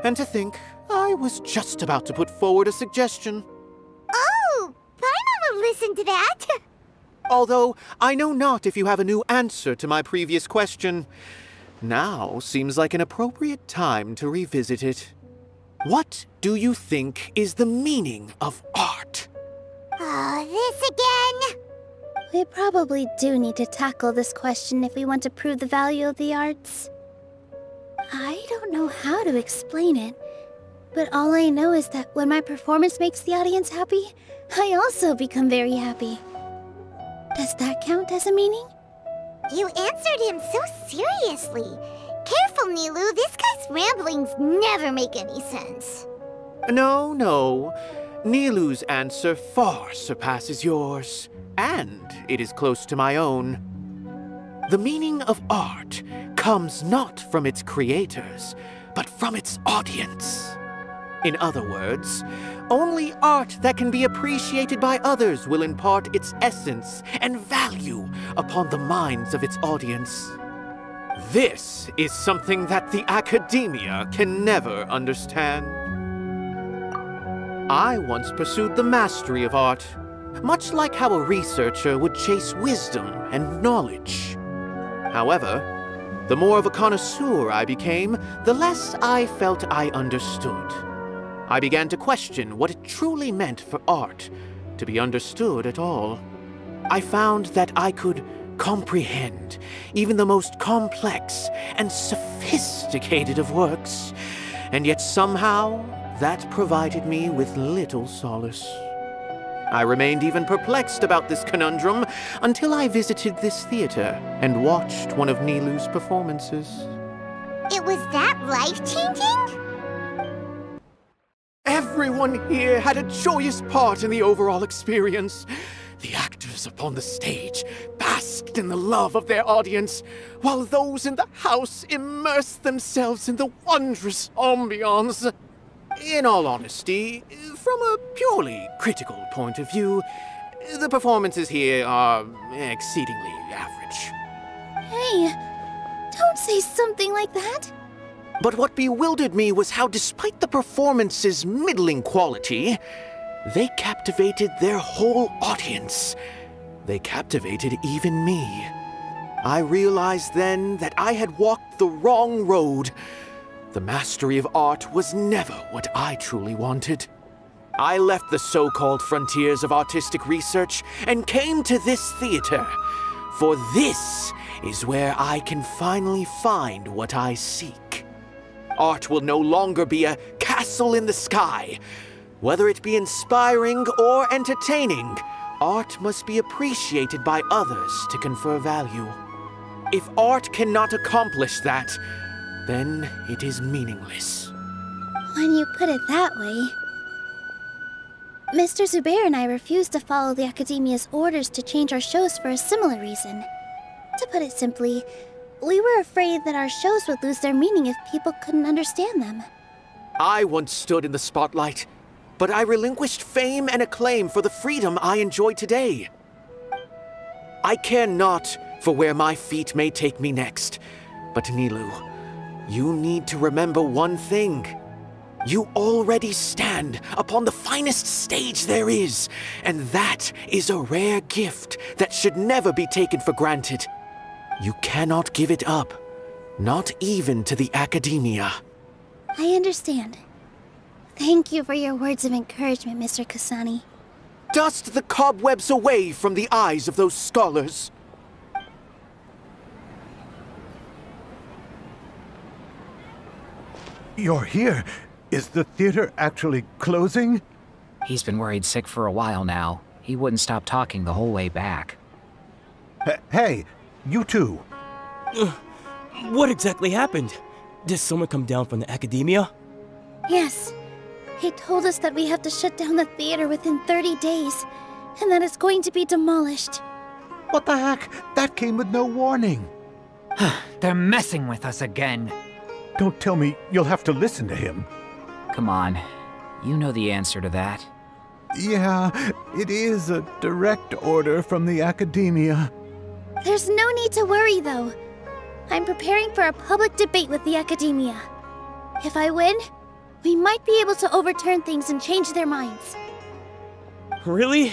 And to think, I was just about to put forward a suggestion. Oh, Paimon will listen to that. Although, I know not if you have a new answer to my previous question. Now seems like an appropriate time to revisit it. What do you think is the meaning of art? Oh, this again? We probably do need to tackle this question if we want to prove the value of the arts. I don't know how to explain it, but all I know is that when my performance makes the audience happy, I also become very happy. Does that count as a meaning? You answered him so seriously. Careful, Nilou. This guy's ramblings never make any sense. No. Nilou's answer far surpasses yours, and it is close to my own. The meaning of art comes not from its creators, but from its audience. In other words, only art that can be appreciated by others will impart its essence and value upon the minds of its audience. This is something that the academia can never understand. I once pursued the mastery of art, much like how a researcher would chase wisdom and knowledge. However, the more of a connoisseur I became, the less I felt I understood. I began to question what it truly meant for art to be understood at all. I found that I could comprehend even the most complex and sophisticated of works, and yet somehow that provided me with little solace. I remained even perplexed about this conundrum until I visited this theater and watched one of Nilou's performances. It was that life-changing? Everyone here had a joyous part in the overall experience. The actors upon the stage basked in the love of their audience, while those in the house immersed themselves in the wondrous ambiance. In all honesty, from a purely critical point of view, the performances here are exceedingly average. Hey, don't say something like that. But what bewildered me was how, despite the performance's middling quality, they captivated their whole audience. They captivated even me. I realized then that I had walked the wrong road. The mastery of art was never what I truly wanted. I left the so-called frontiers of artistic research and came to this theater, for this is where I can finally find what I seek. Art will no longer be a castle in the sky. Whether it be inspiring or entertaining, art must be appreciated by others to confer value. If art cannot accomplish that, then it is meaningless. When you put it that way... Mr. Zubair and I refused to follow the Academia's orders to change our shows for a similar reason. To put it simply, we were afraid that our shows would lose their meaning if people couldn't understand them. I once stood in the spotlight, but I relinquished fame and acclaim for the freedom I enjoy today. I care not for where my feet may take me next, but Nilou, you need to remember one thing. You already stand upon the finest stage there is, and that is a rare gift that should never be taken for granted. You cannot give it up, not even to the Academia. I understand. Thank you for your words of encouragement, Mr. Kasani. Dust the cobwebs away from the eyes of those scholars. You're here. Is the theater actually closing? He's been worried sick for a while now. He wouldn't stop talking the whole way back. Hey, you two. What exactly happened? Did someone come down from the Academia? Yes. He told us that we have to shut down the theater within 30 days, and that it's going to be demolished. What the heck? That came with no warning. They're messing with us again. Don't tell me you'll have to listen to him. Come on. You know the answer to that. Yeah, it is a direct order from the Academia. There's no need to worry, though. I'm preparing for a public debate with the Academia. If I win, we might be able to overturn things and change their minds. Really?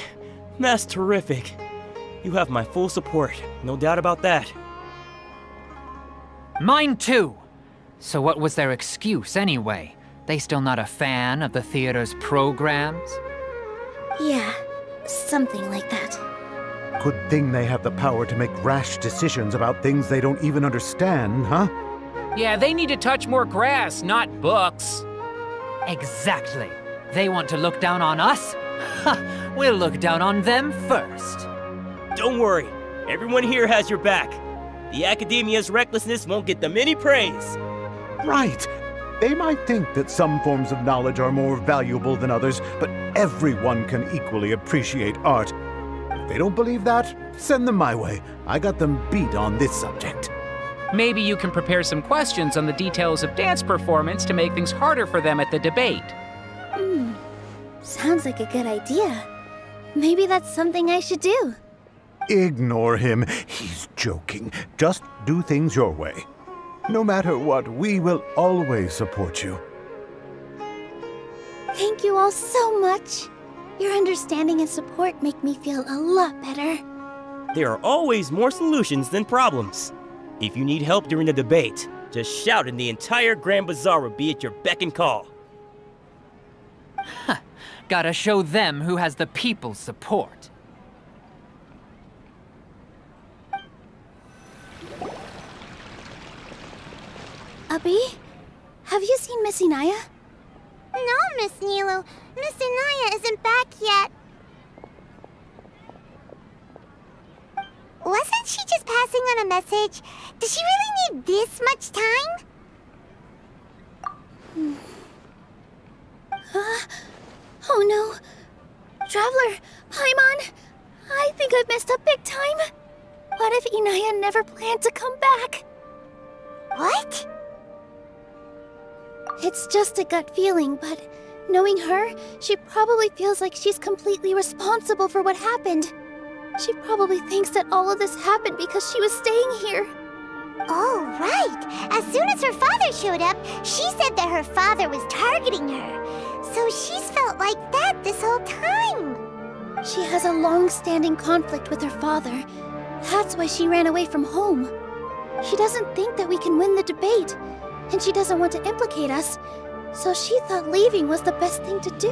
That's terrific. You have my full support, no doubt about that. Mine too! So what was their excuse anyway? They still not a fan of the theater's programs? Yeah, something like that. Good thing they have the power to make rash decisions about things they don't even understand, huh? Yeah, they need to touch more grass, not books. Exactly. They want to look down on us? Ha! We'll look down on them first. Don't worry. Everyone here has your back. The Academia's recklessness won't get them any praise. Right. They might think that some forms of knowledge are more valuable than others, but everyone can equally appreciate art. If they don't believe that, send them my way. I got them beat on this subject. Maybe you can prepare some questions on the details of dance performance to make things harder for them at the debate. Sounds like a good idea. Maybe that's something I should do. Ignore him. He's joking. Just do things your way. No matter what, we will always support you. Thank you all so much. Your understanding and support make me feel a lot better. There are always more solutions than problems. If you need help during the debate, just shout and the entire Grand Bazaar will be at your beck and call. Huh. Gotta show them who has the people's support. Abi, have you seen Miss Inaya? No, Miss Nilou. Miss Inaya isn't back yet. Wasn't she just passing on a message? Does she really need this much time? Oh no. Traveler, Paimon, I think I've messed up big time. What if Inaya never planned to come back? What? It's just a gut feeling, but knowing her, she probably feels like she's completely responsible for what happened. She probably thinks that all of this happened because she was staying here. Oh, right. As soon as her father showed up, she said that her father was targeting her. So she's felt like that this whole time. She has a long-standing conflict with her father. That's why she ran away from home. She doesn't think that we can win the debate, and she doesn't want to implicate us, so she thought leaving was the best thing to do.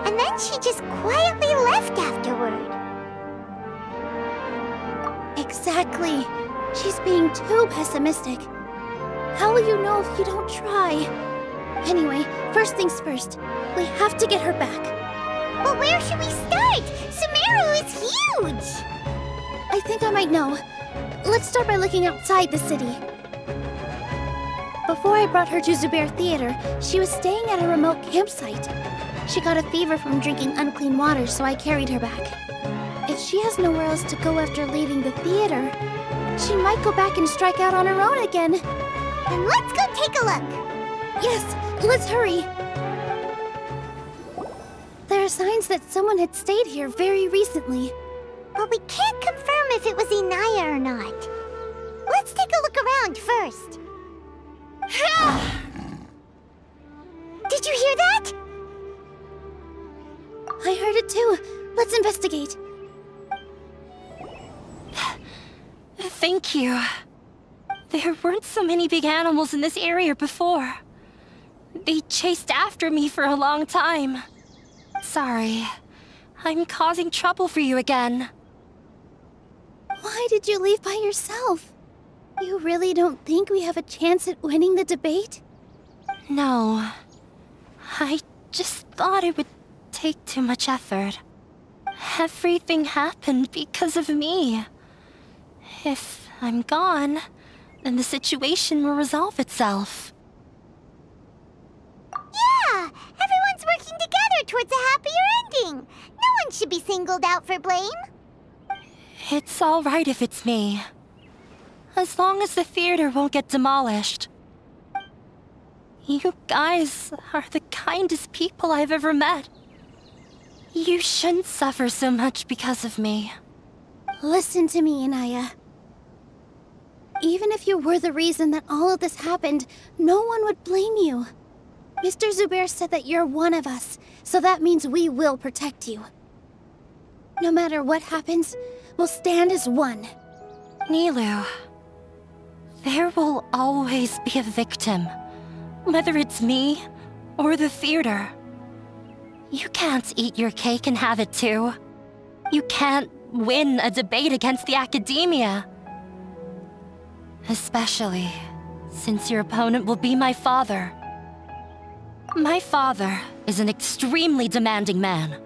And then she just quietly left afterward. Exactly. She's being too pessimistic. How will you know if you don't try? Anyway, first things first. We have to get her back. But where should we start? Sumeru is huge! I think I might know. Let's start by looking outside the city. Before I brought her to Zubair Theater, she was staying at a remote campsite. She got a fever from drinking unclean water, so I carried her back. If she has nowhere else to go after leaving the theater, she might go back and strike out on her own again. Then let's go take a look. Yes, let's hurry. There are signs that someone had stayed here very recently. But we can't confirm if it was Inaya or not. Let's take a look around first. Did you hear that? I heard it too. Let's investigate. Thank you. There weren't so many big animals in this area before. They chased after me for a long time. Sorry. I'm causing trouble for you again. Why did you leave by yourself? You really don't think we have a chance at winning the debate? No. I just thought it would take too much effort. Everything happened because of me. If I'm gone, then the situation will resolve itself. Yeah! Everyone's working together towards a happier ending. No one should be singled out for blame. It's all right if it's me. As long as the theater won't get demolished. You guys are the kindest people I've ever met. You shouldn't suffer so much because of me. Listen to me, Inaya. Even if you were the reason that all of this happened, no one would blame you. Mr. Zubair said that you're one of us, so that means we will protect you. No matter what happens, we'll stand as one. Nilou, there will always be a victim, whether it's me or the theater. You can't eat your cake and have it too. You can't win a debate against the academia. Especially since your opponent will be my father. My father is an extremely demanding man.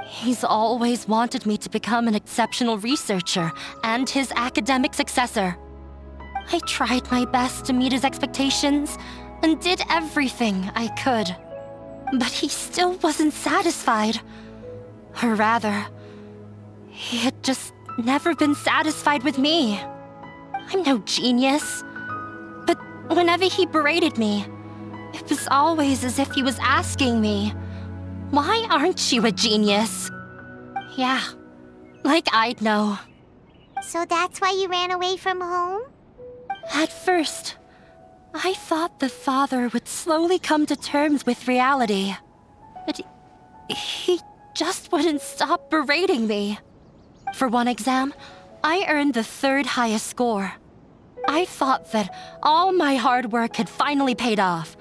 He's always wanted me to become an exceptional researcher and his academic successor. I tried my best to meet his expectations and did everything I could. But he still wasn't satisfied. Or rather, he had just never been satisfied with me. I'm no genius. But whenever he berated me, it was always as if he was asking me, "Why aren't you a genius?" Yeah, like I'd know. So that's why you ran away from home? At first, I thought the father would slowly come to terms with reality. But he just wouldn't stop berating me. For one exam, I earned the 3rd highest score. I thought that all my hard work had finally paid off,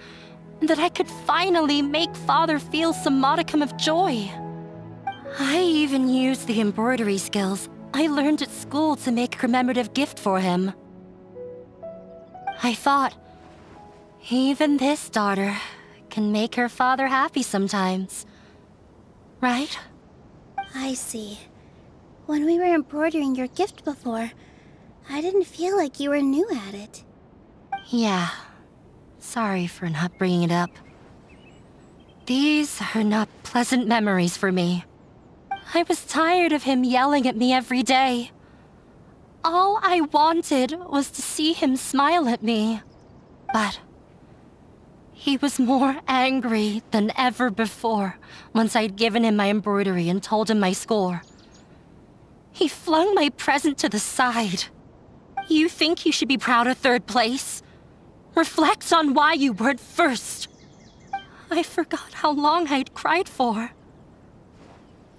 and that I could finally make Father feel some modicum of joy. I even used the embroidery skills I learned at school to make a commemorative gift for him. I thought, even this daughter can make her father happy sometimes. Right? I see. When we were embroidering your gift before, I didn't feel like you were new at it. Yeah. Sorry for not bringing it up. These are not pleasant memories for me. I was tired of him yelling at me every day. All I wanted was to see him smile at me. But he was more angry than ever before once I'd given him my embroidery and told him my score. He flung my present to the side. You think you should be proud of 3rd place? Reflect on why you weren't 1st. I forgot how long I'd cried for.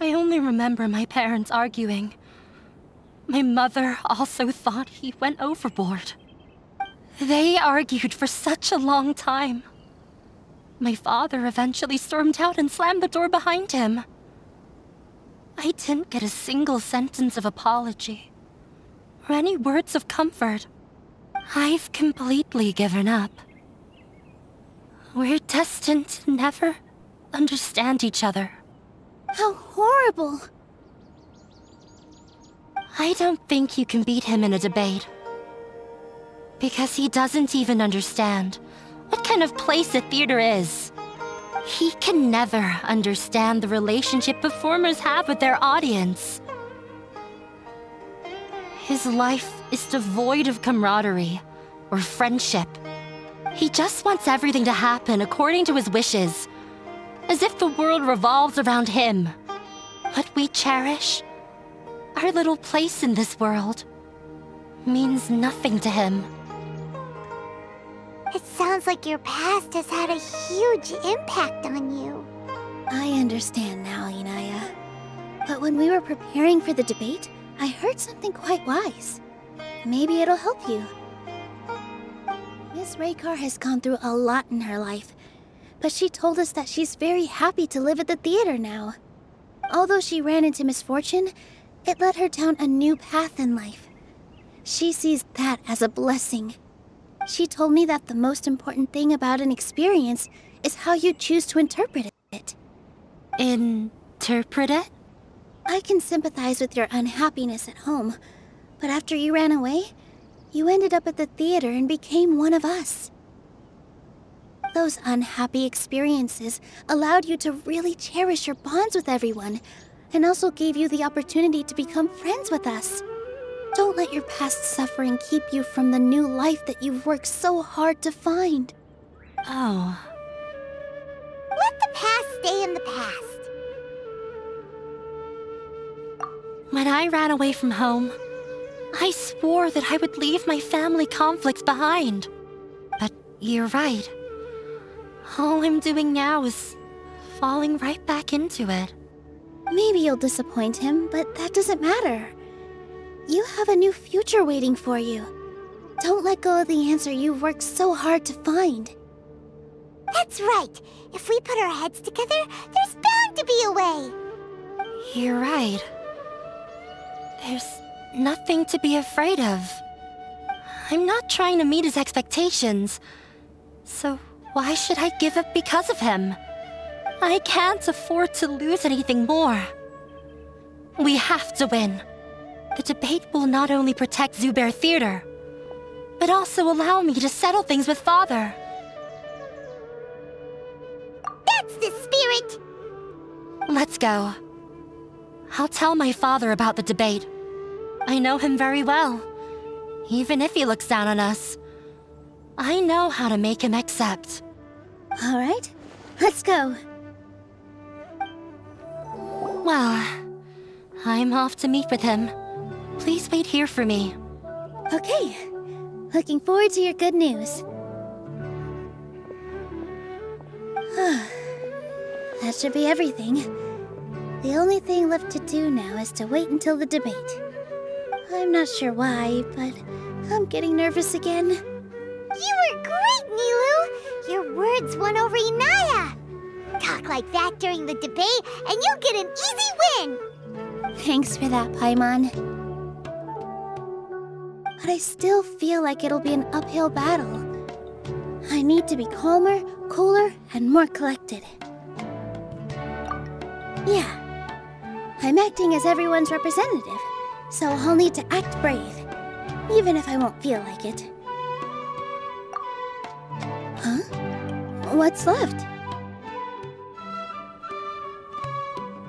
I only remember my parents arguing. My mother also thought he went overboard. They argued for such a long time. My father eventually stormed out and slammed the door behind him. I didn't get a single sentence of apology or any words of comfort. I've completely given up. We're destined to never understand each other. How horrible! I don't think you can beat him in a debate. Because he doesn't even understand what kind of place a theater is. He can never understand the relationship performers have with their audience. His life is devoid of camaraderie or friendship. He just wants everything to happen according to his wishes, as if the world revolves around him. What we cherish, our little place in this world, means nothing to him. It sounds like your past has had a huge impact on you. I understand now, Inaya. But when we were preparing for the debate, I heard something quite wise. Maybe it'll help you. Miss Raykar has gone through a lot in her life, but she told us that she's very happy to live at the theater now. Although she ran into misfortune, it led her down a new path in life. She sees that as a blessing. She told me that the most important thing about an experience is how you choose to interpret it. Interpret it? I can sympathize with your unhappiness at home, but after you ran away, you ended up at the theater and became one of us. Those unhappy experiences allowed you to really cherish your bonds with everyone, and also gave you the opportunity to become friends with us. Don't let your past suffering keep you from the new life that you've worked so hard to find. Oh. Let the past stay in the past. When I ran away from home, I swore that I would leave my family conflicts behind. But you're right. All I'm doing now is falling right back into it. Maybe you'll disappoint him, but that doesn't matter. You have a new future waiting for you. Don't let go of the answer you've worked so hard to find. That's right. If we put our heads together, there's bound to be a way. You're right. There's nothing to be afraid of. I'm not trying to meet his expectations. So why should I give up because of him? I can't afford to lose anything more. We have to win. The debate will not only protect Zubair Theater, but also allow me to settle things with Father. That's the spirit! Let's go. I'll tell my father about the debate. I know him very well. Even if he looks down on us, I know how to make him accept. All right, let's go. Well, I'm off to meet with him. Please wait here for me. Okay. Looking forward to your good news. That should be everything. The only thing left to do now is to wait until the debate. I'm not sure why, but I'm getting nervous again. You were great, Nilou! Your words won over Inaya! Talk like that during the debate, and you'll get an easy win! Thanks for that, Paimon. But I still feel like it'll be an uphill battle. I need to be calmer, cooler, and more collected. Yeah, I'm acting as everyone's representative, so I'll need to act brave, even if I won't feel like it. Huh? What's left?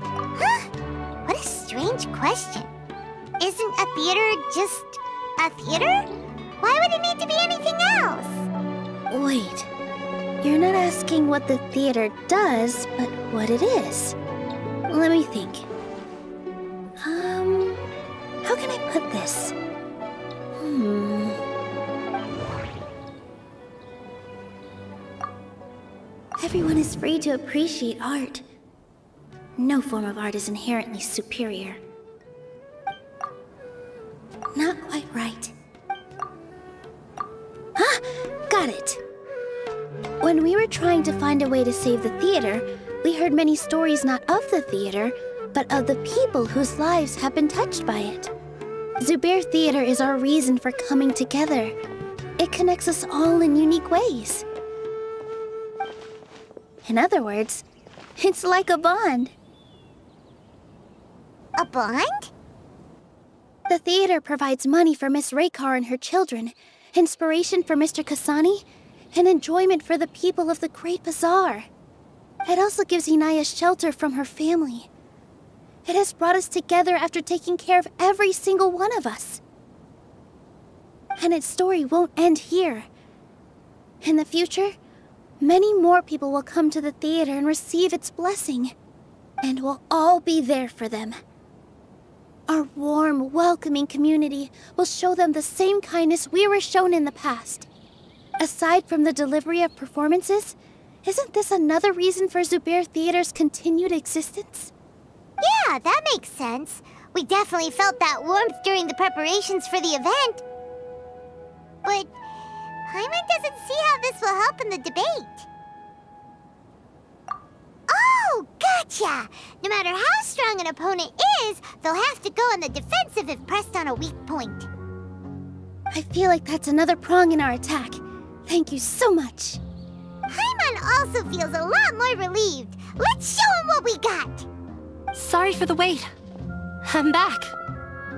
Huh? What a strange question. Isn't a theater just a theater? Why would it need to be anything else? Wait, you're not asking what the theater does, but what it is. Let me think. How can I put this? Everyone is free to appreciate art. No form of art is inherently superior. Not quite right. Ah! Got it! When we were trying to find a way to save the theater, we heard many stories not of the theater, but of the people whose lives have been touched by it. Zubair Theater is our reason for coming together. It connects us all in unique ways. In other words, it's like a bond. A bond? The theater provides money for Miss Raykar and her children, inspiration for Mr. Kasani, and enjoyment for the people of the Great Bazaar. It also gives Inaya shelter from her family. It has brought us together after taking care of every single one of us. And its story won't end here. In the future, many more people will come to the theater and receive its blessing. And we'll all be there for them. Our warm, welcoming community will show them the same kindness we were shown in the past. Aside from the delivery of performances, isn't this another reason for Zubair Theater's continued existence? Yeah, that makes sense. We definitely felt that warmth during the preparations for the event. But Paimon doesn't see how this will help in the debate. Oh, gotcha! No matter how strong an opponent is, they'll have to go on the defensive if pressed on a weak point. I feel like that's another prong in our attack. Thank you so much. Paimon also feels a lot more relieved. Let's show him what we got! Sorry for the wait. I'm back.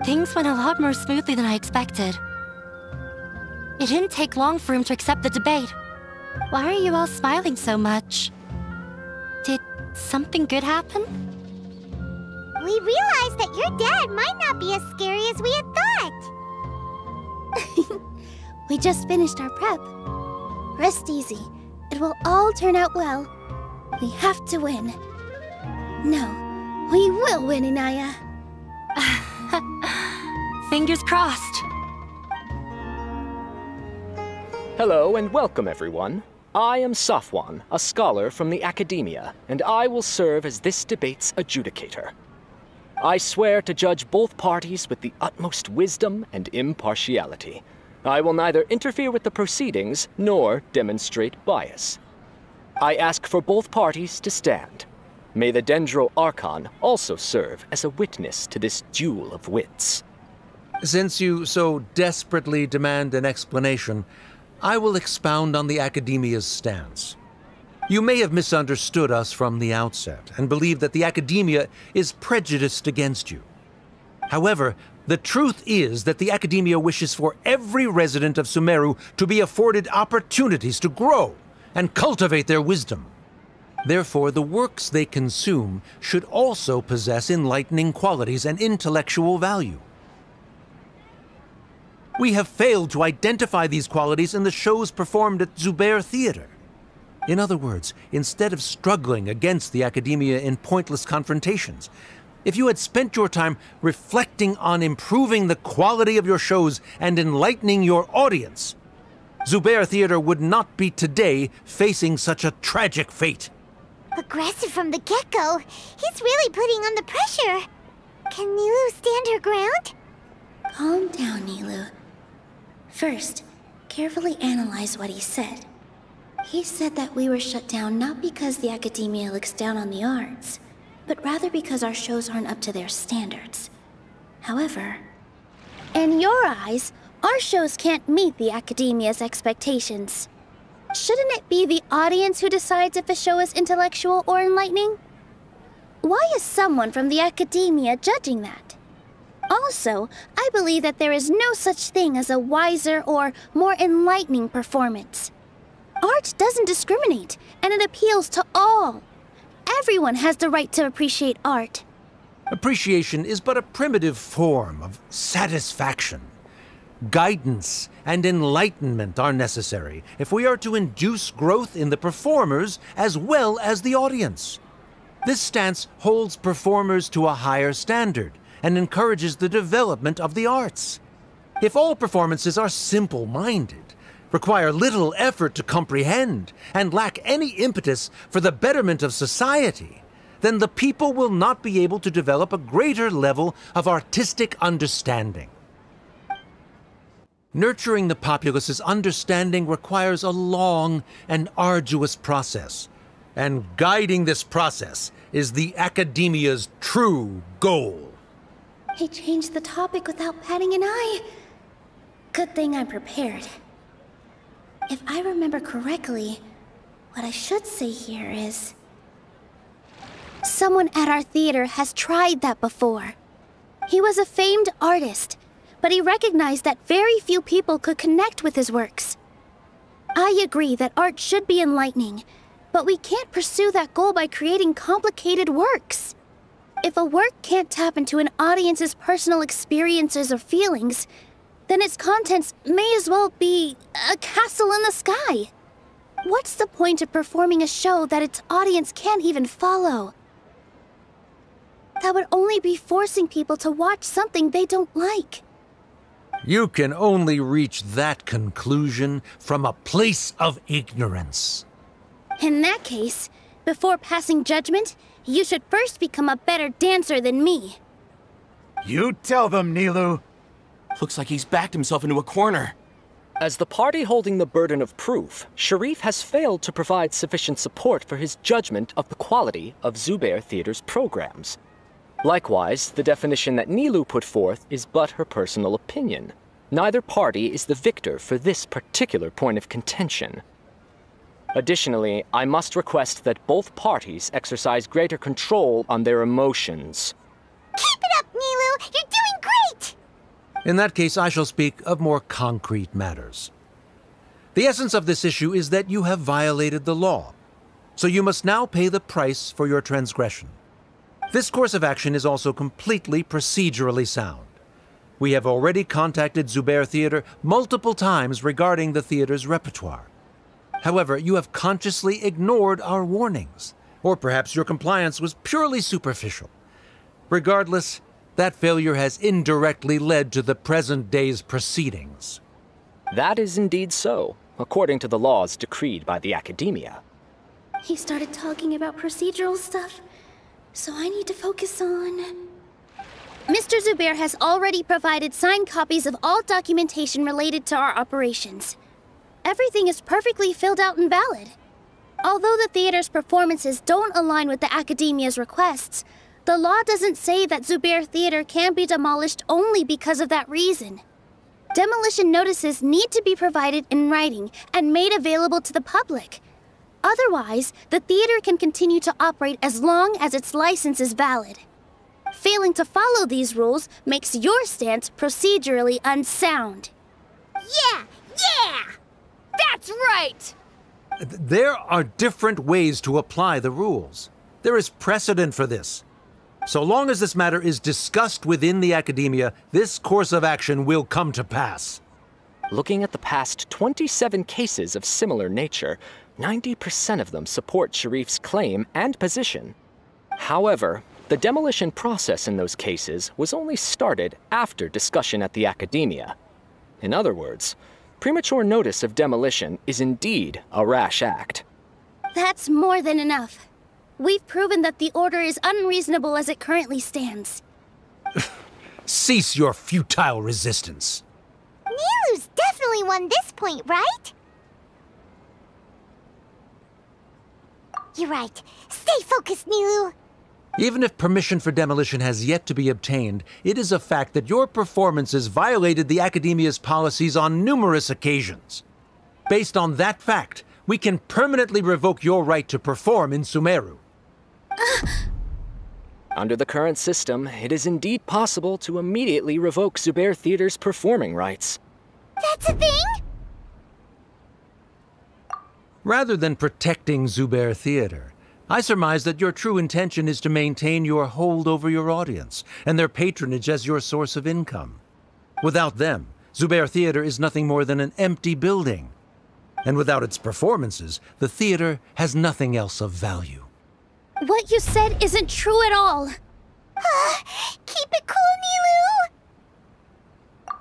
Things went a lot more smoothly than I expected. It didn't take long for him to accept the debate. Why are you all smiling so much? Did something good happen? We realized that your dad might not be as scary as we had thought. We just finished our prep. Rest easy. It will all turn out well. We have to win. No, we will win, Inaya. Fingers crossed. Hello and welcome, everyone. I am Safwan, a scholar from the Academia, and I will serve as this debate's adjudicator. I swear to judge both parties with the utmost wisdom and impartiality. I will neither interfere with the proceedings nor demonstrate bias. I ask for both parties to stand. May the Dendro Archon also serve as a witness to this duel of wits. Since you so desperately demand an explanation, I will expound on the Academia's stance. You may have misunderstood us from the outset and believe that the Academia is prejudiced against you. However, the truth is that the Academia wishes for every resident of Sumeru to be afforded opportunities to grow and cultivate their wisdom. Therefore, the works they consume should also possess enlightening qualities and intellectual value. We have failed to identify these qualities in the shows performed at Zubair Theater. In other words, instead of struggling against the Academia in pointless confrontations, if you had spent your time reflecting on improving the quality of your shows and enlightening your audience, Zubair Theater would not be today facing such a tragic fate. Aggressive from the get-go. He's really putting on the pressure. Can Nilou stand her ground? Calm down, Nilou. First, carefully analyze what he said. He said that we were shut down not because the Academia looks down on the arts, but rather because our shows aren't up to their standards. However, in your eyes, our shows can't meet the Academia's expectations. Shouldn't it be the audience who decides if a show is intellectual or enlightening? Why is someone from the Academia judging that? Also, I believe that there is no such thing as a wiser or more enlightening performance. Art doesn't discriminate, and it appeals to all. Everyone has the right to appreciate art. Appreciation is but a primitive form of satisfaction. Guidance and enlightenment are necessary if we are to induce growth in the performers as well as the audience. This stance holds performers to a higher standard and encourages the development of the arts. If all performances are simple-minded, require little effort to comprehend, and lack any impetus for the betterment of society, then the people will not be able to develop a greater level of artistic understanding. Nurturing the populace's understanding requires a long and arduous process, and guiding this process is the Academia's true goal. He changed the topic without batting an eye. Good thing I'm prepared. If I remember correctly, what I should say here is... someone at our theater has tried that before. He was a famed artist, but he recognized that very few people could connect with his works. I agree that art should be enlightening, but we can't pursue that goal by creating complicated works. If a work can't tap into an audience's personal experiences or feelings, then its contents may as well be a castle in the sky. What's the point of performing a show that its audience can't even follow? That would only be forcing people to watch something they don't like. You can only reach that conclusion from a place of ignorance. In that case, before passing judgment, you should first become a better dancer than me. You tell them, Nilou. Looks like he's backed himself into a corner. As the party holding the burden of proof, Sharif has failed to provide sufficient support for his judgment of the quality of Zubair Theater's programs. Likewise, the definition that Nilou put forth is but her personal opinion. Neither party is the victor for this particular point of contention. Additionally, I must request that both parties exercise greater control on their emotions. Keep it up, Nilou! You're doing great! In that case, I shall speak of more concrete matters. The essence of this issue is that you have violated the law, so you must now pay the price for your transgression. This course of action is also completely procedurally sound. We have already contacted Zubair Theater multiple times regarding the theater's repertoire. However, you have consciously ignored our warnings, or perhaps your compliance was purely superficial. Regardless, that failure has indirectly led to the present day's proceedings. That is indeed so, according to the laws decreed by the Academia. He started talking about procedural stuff, so I need to focus on... Mr. Zubair has already provided signed copies of all documentation related to our operations. Everything is perfectly filled out and valid. Although the theater's performances don't align with the Academia's requests, the law doesn't say that Zubair Theater can be demolished only because of that reason. Demolition notices need to be provided in writing and made available to the public. Otherwise, the theater can continue to operate as long as its license is valid. Failing to follow these rules makes your stance procedurally unsound. Yeah! That's right! There are different ways to apply the rules. There is precedent for this. So long as this matter is discussed within the Academia, this course of action will come to pass. Looking at the past 27 cases of similar nature, 90% of them support Sharif's claim and position. However, the demolition process in those cases was only started after discussion at the Academia. In other words, premature notice of demolition is indeed a rash act. That's more than enough. We've proven that the order is unreasonable as it currently stands. Cease your futile resistance. Nilou's definitely won this point, right? You're right. Stay focused, Nilou. Even if permission for demolition has yet to be obtained, it is a fact that your performances violated the Academia's policies on numerous occasions. Based on that fact, we can permanently revoke your right to perform in Sumeru. Under the current system, it is indeed possible to immediately revoke Zubair Theater's performing rights. That's a thing? Rather than protecting Zubair Theater, I surmise that your true intention is to maintain your hold over your audience and their patronage as your source of income. Without them, Zubair Theater is nothing more than an empty building. And without its performances, the theater has nothing else of value. What you said isn't true at all. Keep it cool, Nilou!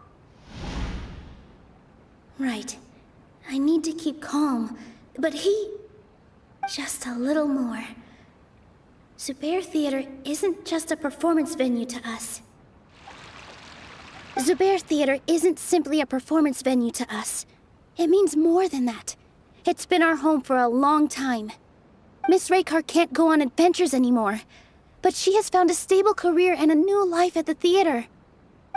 Right. I need to keep calm, but just a little more. Zubair Theater isn't just a performance venue to us. Zubair Theater isn't simply a performance venue to us. It means more than that. It's been our home for a long time. Miss Raykar can't go on adventures anymore, but she has found a stable career and a new life at the theater.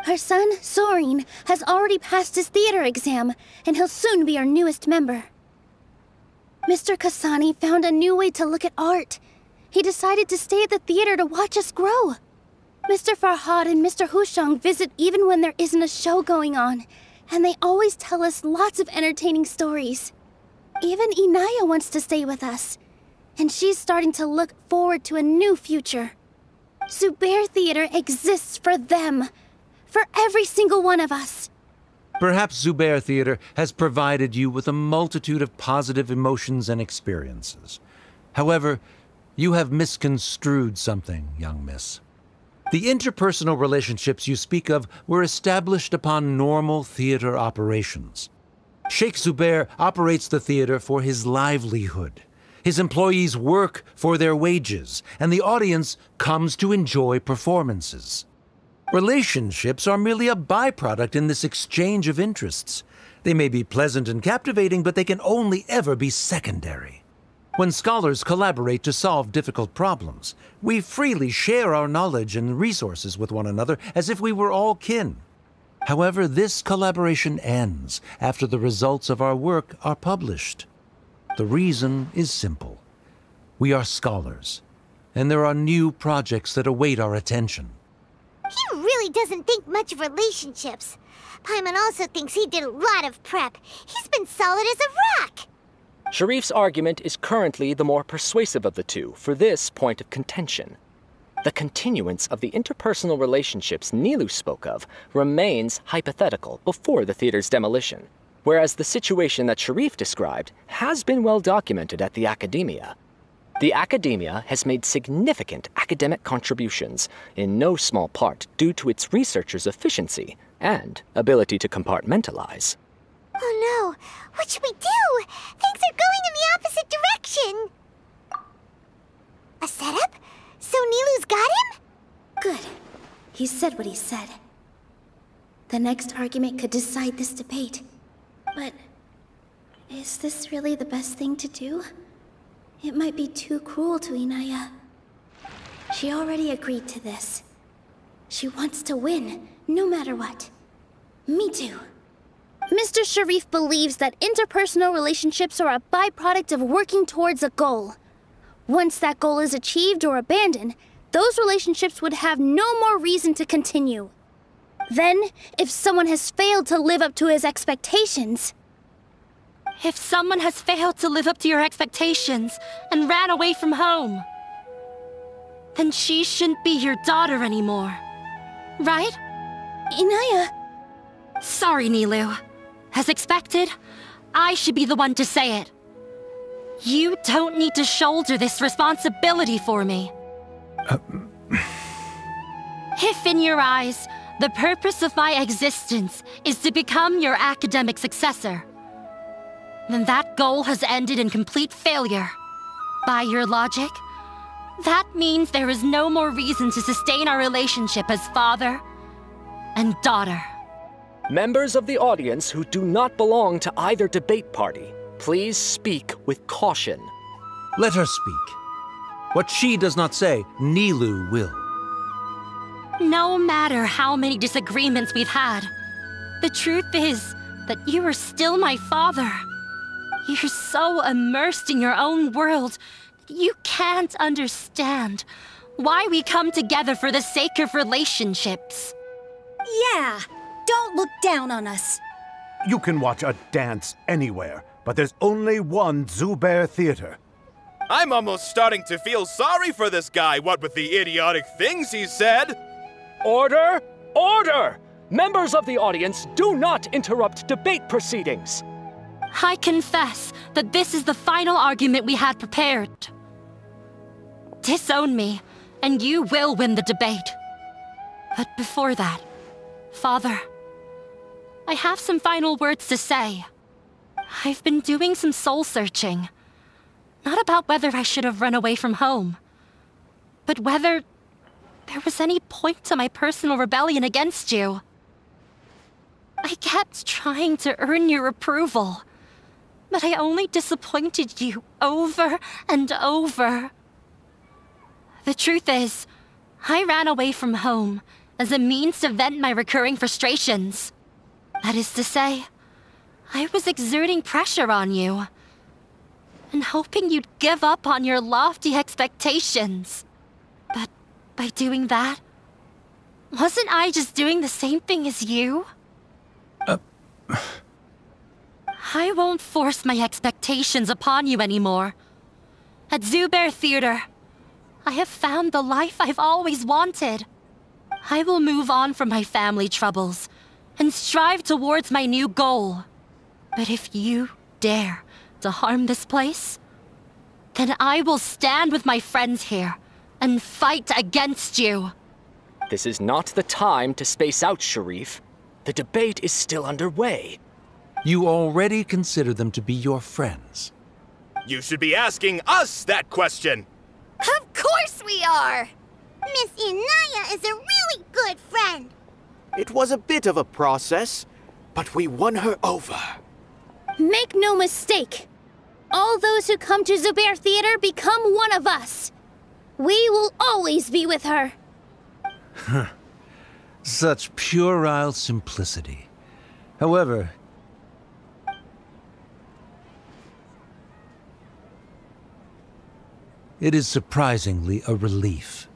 Her son, Sorin, has already passed his theater exam, and he'll soon be our newest member. Mr. Kasani found a new way to look at art. He decided to stay at the theater to watch us grow. Mr. Farhad and Mr. Hushang visit even when there isn't a show going on, and they always tell us lots of entertaining stories. Even Inaya wants to stay with us, and she's starting to look forward to a new future. Zubair Theater exists for them, for every single one of us. Perhaps Zubair Theater has provided you with a multitude of positive emotions and experiences. However, you have misconstrued something, young miss. The interpersonal relationships you speak of were established upon normal theater operations. Sheikh Zubair operates the theater for his livelihood. His employees work for their wages, and the audience comes to enjoy performances. Relationships are merely a byproduct in this exchange of interests. They may be pleasant and captivating, but they can only ever be secondary. When scholars collaborate to solve difficult problems, we freely share our knowledge and resources with one another as if we were all kin. However, this collaboration ends after the results of our work are published. The reason is simple. We are scholars, and there are new projects that await our attention. He really doesn't think much of relationships. Paimon also thinks he did a lot of prep. He's been solid as a rock. Sharif's argument is currently the more persuasive of the two for this point of contention. The continuance of the interpersonal relationships Nilou spoke of remains hypothetical before the theater's demolition, whereas the situation that Sharif described has been well documented at the Academia. The Academia has made significant academic contributions, in no small part due to its researchers' efficiency and ability to compartmentalize. Oh no, what should we do? Things are going in the opposite direction. A setup? So Nilou's got him? Good. He said what he said. The next argument could decide this debate. But is this really the best thing to do? It might be too cruel to Inaya. She already agreed to this. She wants to win, no matter what. Me too. Mr. Sharif believes that interpersonal relationships are a byproduct of working towards a goal. Once that goal is achieved or abandoned, those relationships would have no more reason to continue. Then, if someone has failed to live up to his expectations... If someone has failed to live up to your expectations and ran away from home, then she shouldn't be your daughter anymore. Right? Inaya... Sorry, Nilou. As expected, I should be the one to say it. You don't need to shoulder this responsibility for me. If in your eyes, the purpose of my existence is to become your academic successor, then that goal has ended in complete failure. By your logic, that means there is no more reason to sustain our relationship as father and daughter. Members of the audience who do not belong to either debate party, please speak with caution. Let her speak. What she does not say, Nilou will. No matter how many disagreements we've had, the truth is that you are still my father. You're so immersed in your own world, you can't understand why we come together for the sake of relationships. Yeah, don't look down on us. You can watch a dance anywhere, but there's only one Zubair Theater. I'm almost starting to feel sorry for this guy, what with the idiotic things he said. Order! Order! Members of the audience, do not interrupt debate proceedings. I confess that this is the final argument we had prepared. Disown me, and you will win the debate. But before that, Father, I have some final words to say. I've been doing some soul-searching. Not about whether I should have run away from home, but whether there was any point to my personal rebellion against you. I kept trying to earn your approval, but I only disappointed you over and over. The truth is, I ran away from home as a means to vent my recurring frustrations. That is to say, I was exerting pressure on you, and hoping you'd give up on your lofty expectations. But by doing that, Wasn't I just doing the same thing as you? I won't force my expectations upon you anymore. At Zubair Theater, I have found the life I've always wanted. I will move on from my family troubles and strive towards my new goal. But if you dare to harm this place, then I will stand with my friends here and fight against you. This is not the time to space out, Sharif. The debate is still underway. You already consider them to be your friends. You should be asking us that question! Of course we are! Miss Inaya is a really good friend. It was a bit of a process, but we won her over. Make no mistake. All those who come to Zubair Theater become one of us. We will always be with her. Such puerile simplicity. However, it is surprisingly a relief.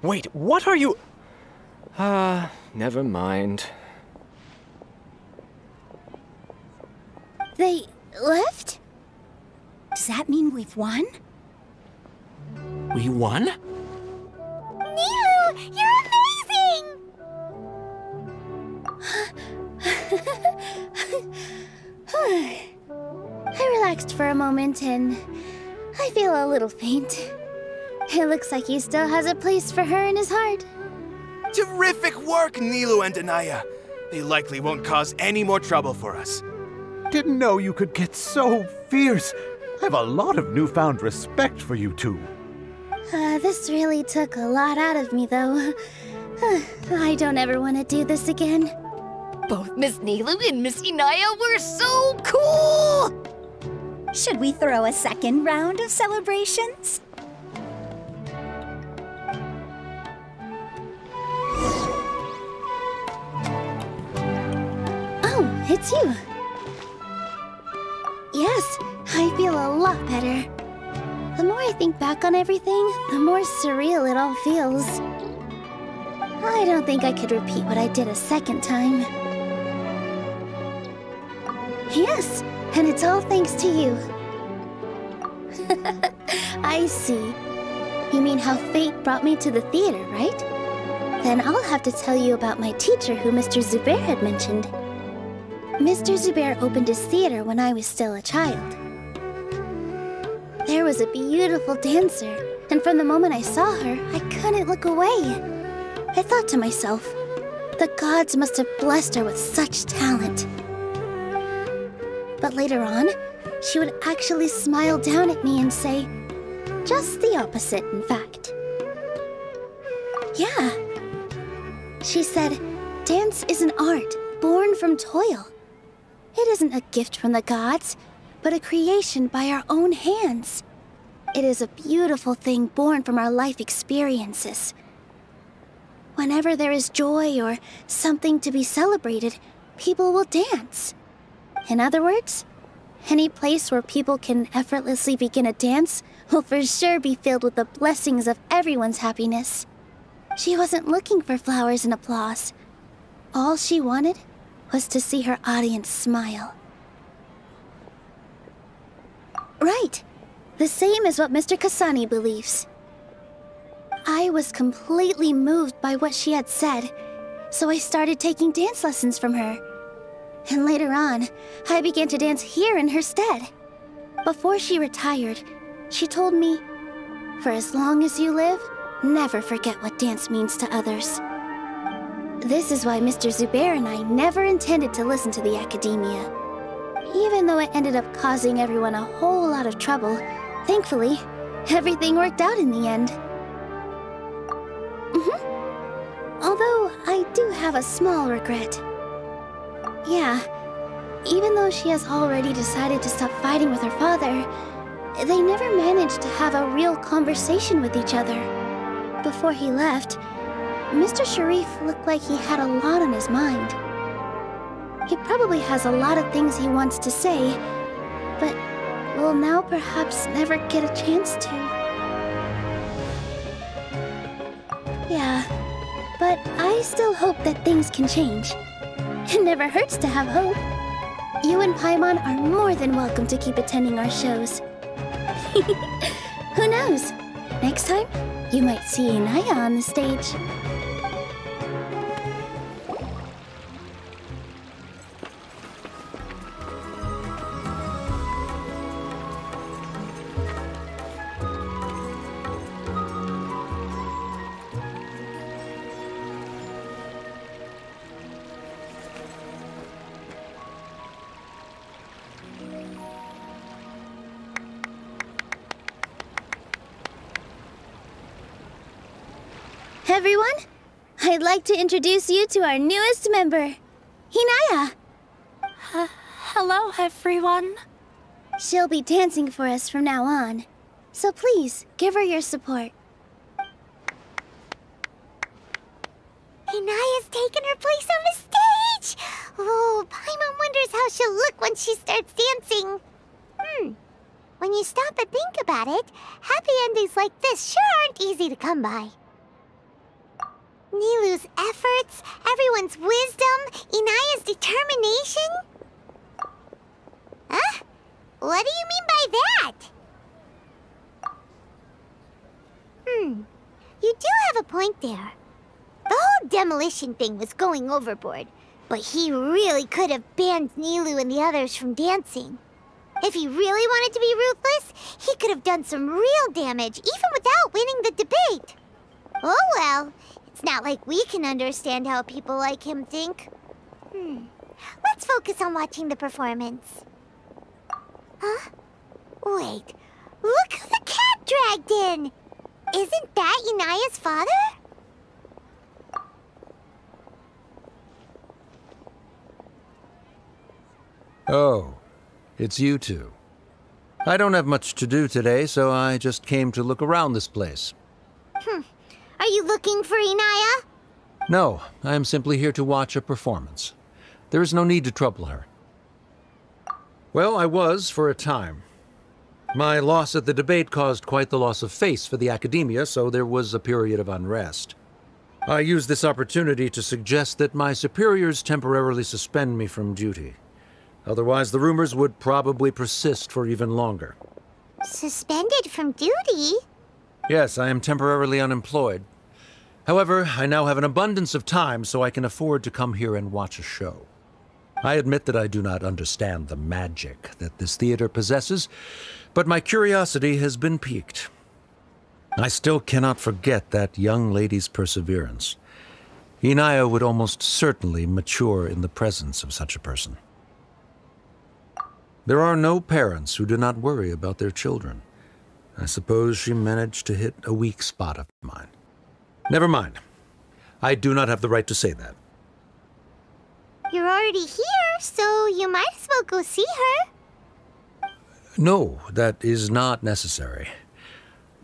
Wait, what are you... never mind. They left? Does that mean we've won? We won? Nilou, you're amazing! I relaxed for a moment and I feel a little faint. It looks like he still has a place for her in his heart. Terrific work, Nilou and Anaya. They likely won't cause any more trouble for us. Didn't know you could get so fierce. I have a lot of newfound respect for you two. This really took a lot out of me, though. I don't ever want to do this again. Both Miss Nilou and Miss Inaya were so cool! Should we throw a second round of celebrations? Oh, it's you. Yes, I feel a lot better. The more I think back on everything, the more surreal it all feels. I don't think I could repeat what I did a second time. Yes, and it's all thanks to you. I see. You mean how fate brought me to the theater, right? Then I'll have to tell you about my teacher who Mr. Zubair had mentioned. Mr. Zubair opened his theater when I was still a child. There was a beautiful dancer, and from the moment I saw her, I couldn't look away. I thought to myself, the gods must have blessed her with such talent. But later on, she would actually smile down at me and say, just the opposite, in fact. Yeah. She said, dance is an art born from toil. It isn't a gift from the gods, but a creation by our own hands. It is a beautiful thing born from our life experiences. Whenever there is joy or something to be celebrated, people will dance. In other words, any place where people can effortlessly begin a dance will for sure be filled with the blessings of everyone's happiness. She wasn't looking for flowers and applause. All she wanted was to see her audience smile. Right. The same as what Mr. Kasani believes. I was completely moved by what she had said, so I started taking dance lessons from her. And later on, I began to dance here in her stead. Before she retired, she told me, for as long as you live, never forget what dance means to others. This is why Mr. Zubair and I never intended to listen to the academia. Even though it ended up causing everyone a whole lot of trouble, thankfully, everything worked out in the end. Although, I do have a small regret. Yeah, even though she has already decided to stop fighting with her father, they never managed to have a real conversation with each other. Before he left, Mr. Sharif looked like he had a lot on his mind. He probably has a lot of things he wants to say, but will now perhaps never get a chance to. Yeah, but I still hope that things can change. It never hurts to have hope. You and Paimon are more than welcome to keep attending our shows. Who knows? Next time, you might see Inaya on the stage. Everyone, I'd like to introduce you to our newest member, Inaya. Hello, everyone. She'll be dancing for us from now on, so please give her your support. Inaya's taken her place on the stage! Oh, Paimon wonders how she'll look when she starts dancing. When you stop and think about it, happy endings like this sure aren't easy to come by. Nilou's efforts, everyone's wisdom, Inaya's determination? Huh? What do you mean by that? You do have a point there. The whole demolition thing was going overboard, but he really could have banned Nilou and the others from dancing. If he really wanted to be ruthless, he could have done some real damage, even without winning the debate. Oh well, it's not like we can understand how people like him think. Let's focus on watching the performance. Huh? Wait, look who the cat dragged in! Isn't that Inaya's father? Oh, it's you two. I don't have much to do today, so I just came to look around this place. Are you looking for Inaya? No, I am simply here to watch a performance. There is no need to trouble her. Well, I was for a time. My loss at the debate caused quite the loss of face for the academia, so there was a period of unrest. I used this opportunity to suggest that my superiors temporarily suspend me from duty. Otherwise, the rumors would probably persist for even longer. Suspended from duty? Yes, I am temporarily unemployed. However, I now have an abundance of time, so I can afford to come here and watch a show. I admit that I do not understand the magic that this theater possesses, but my curiosity has been piqued. I still cannot forget that young lady's perseverance. Inaya would almost certainly mature in the presence of such a person. There are no parents who do not worry about their children. I suppose she managed to hit a weak spot of mine. Never mind. I do not have the right to say that. You're already here, so you might as well go see her. No, that is not necessary.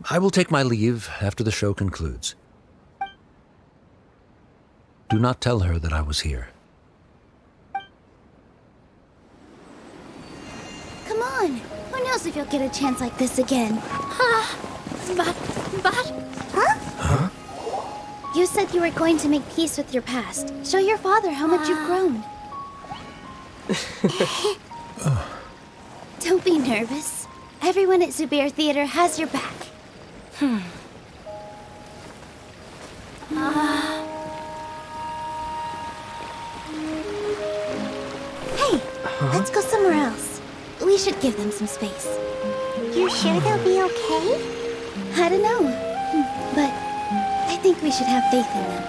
I will take my leave after the show concludes. Do not tell her that I was here. Come on. Who knows if you'll get a chance like this again? Huh? You said you were going to make peace with your past. Show your father how much you've grown. Don't be nervous. Everyone at Zubair Theater has your back. Hey, let's go somewhere else. We should give them some space. You sure they'll be okay? I don't know, but I think we should have faith in them.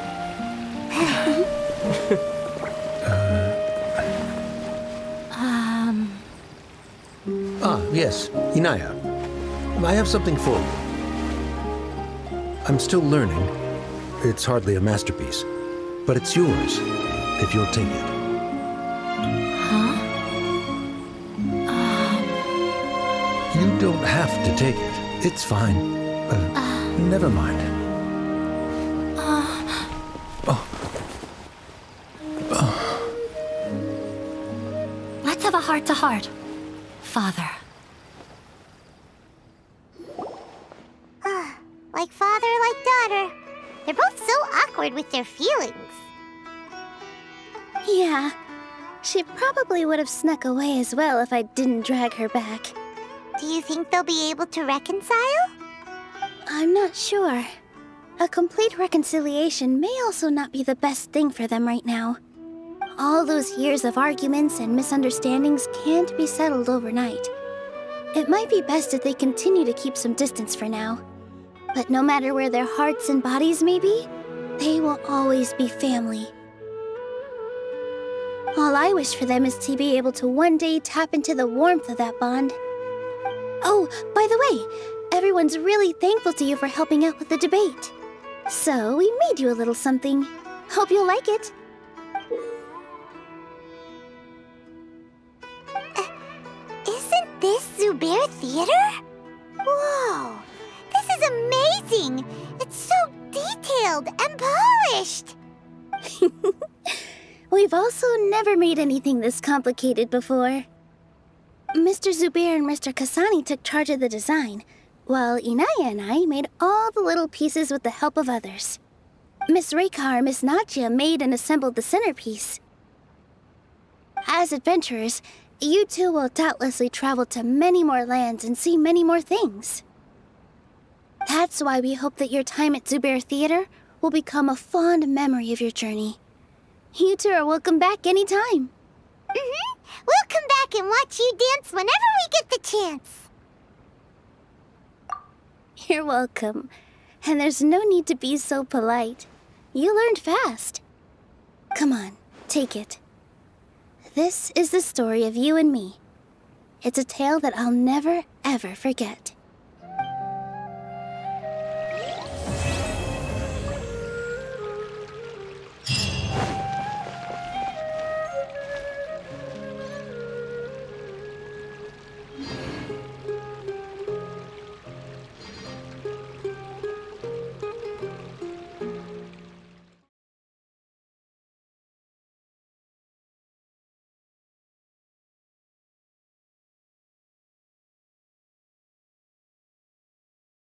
Yes, Inaya. I have something for you. I'm still learning. It's hardly a masterpiece, but it's yours, if you'll take it. You don't have to take it. It's fine. Never mind. Let's have a heart-to-heart, Father. Like father, like daughter. They're both so awkward with their feelings. Yeah, she probably would have snuck away as well if I didn't drag her back. Do you think they'll be able to reconcile? I'm not sure. A complete reconciliation may also not be the best thing for them right now. All those years of arguments and misunderstandings can't be settled overnight. It might be best if they continue to keep some distance for now. But no matter where their hearts and bodies may be, they will always be family. All I wish for them is to be able to one day tap into the warmth of that bond. Oh, by the way, everyone's really thankful to you for helping out with the debate. So we made you a little something. Hope you'll like it. Isn't this Zubair Theater? Whoa, this is amazing! It's so detailed and polished! We've also never made anything this complicated before. Mr. Zubair and Mr. Kasani took charge of the design, while Inaya and I made all the little pieces with the help of others. Miss Reika or Miss Nadja made and assembled the centerpiece. As adventurers, you two will doubtlessly travel to many more lands and see many more things. That's why we hope that your time at Zubair Theater will become a fond memory of your journey. You two are welcome back anytime. We'll come back and watch you dance whenever we get the chance. You're welcome. And there's no need to be so polite. You learned fast. Come on, take it. This is the story of you and me. It's a tale that I'll never, ever forget.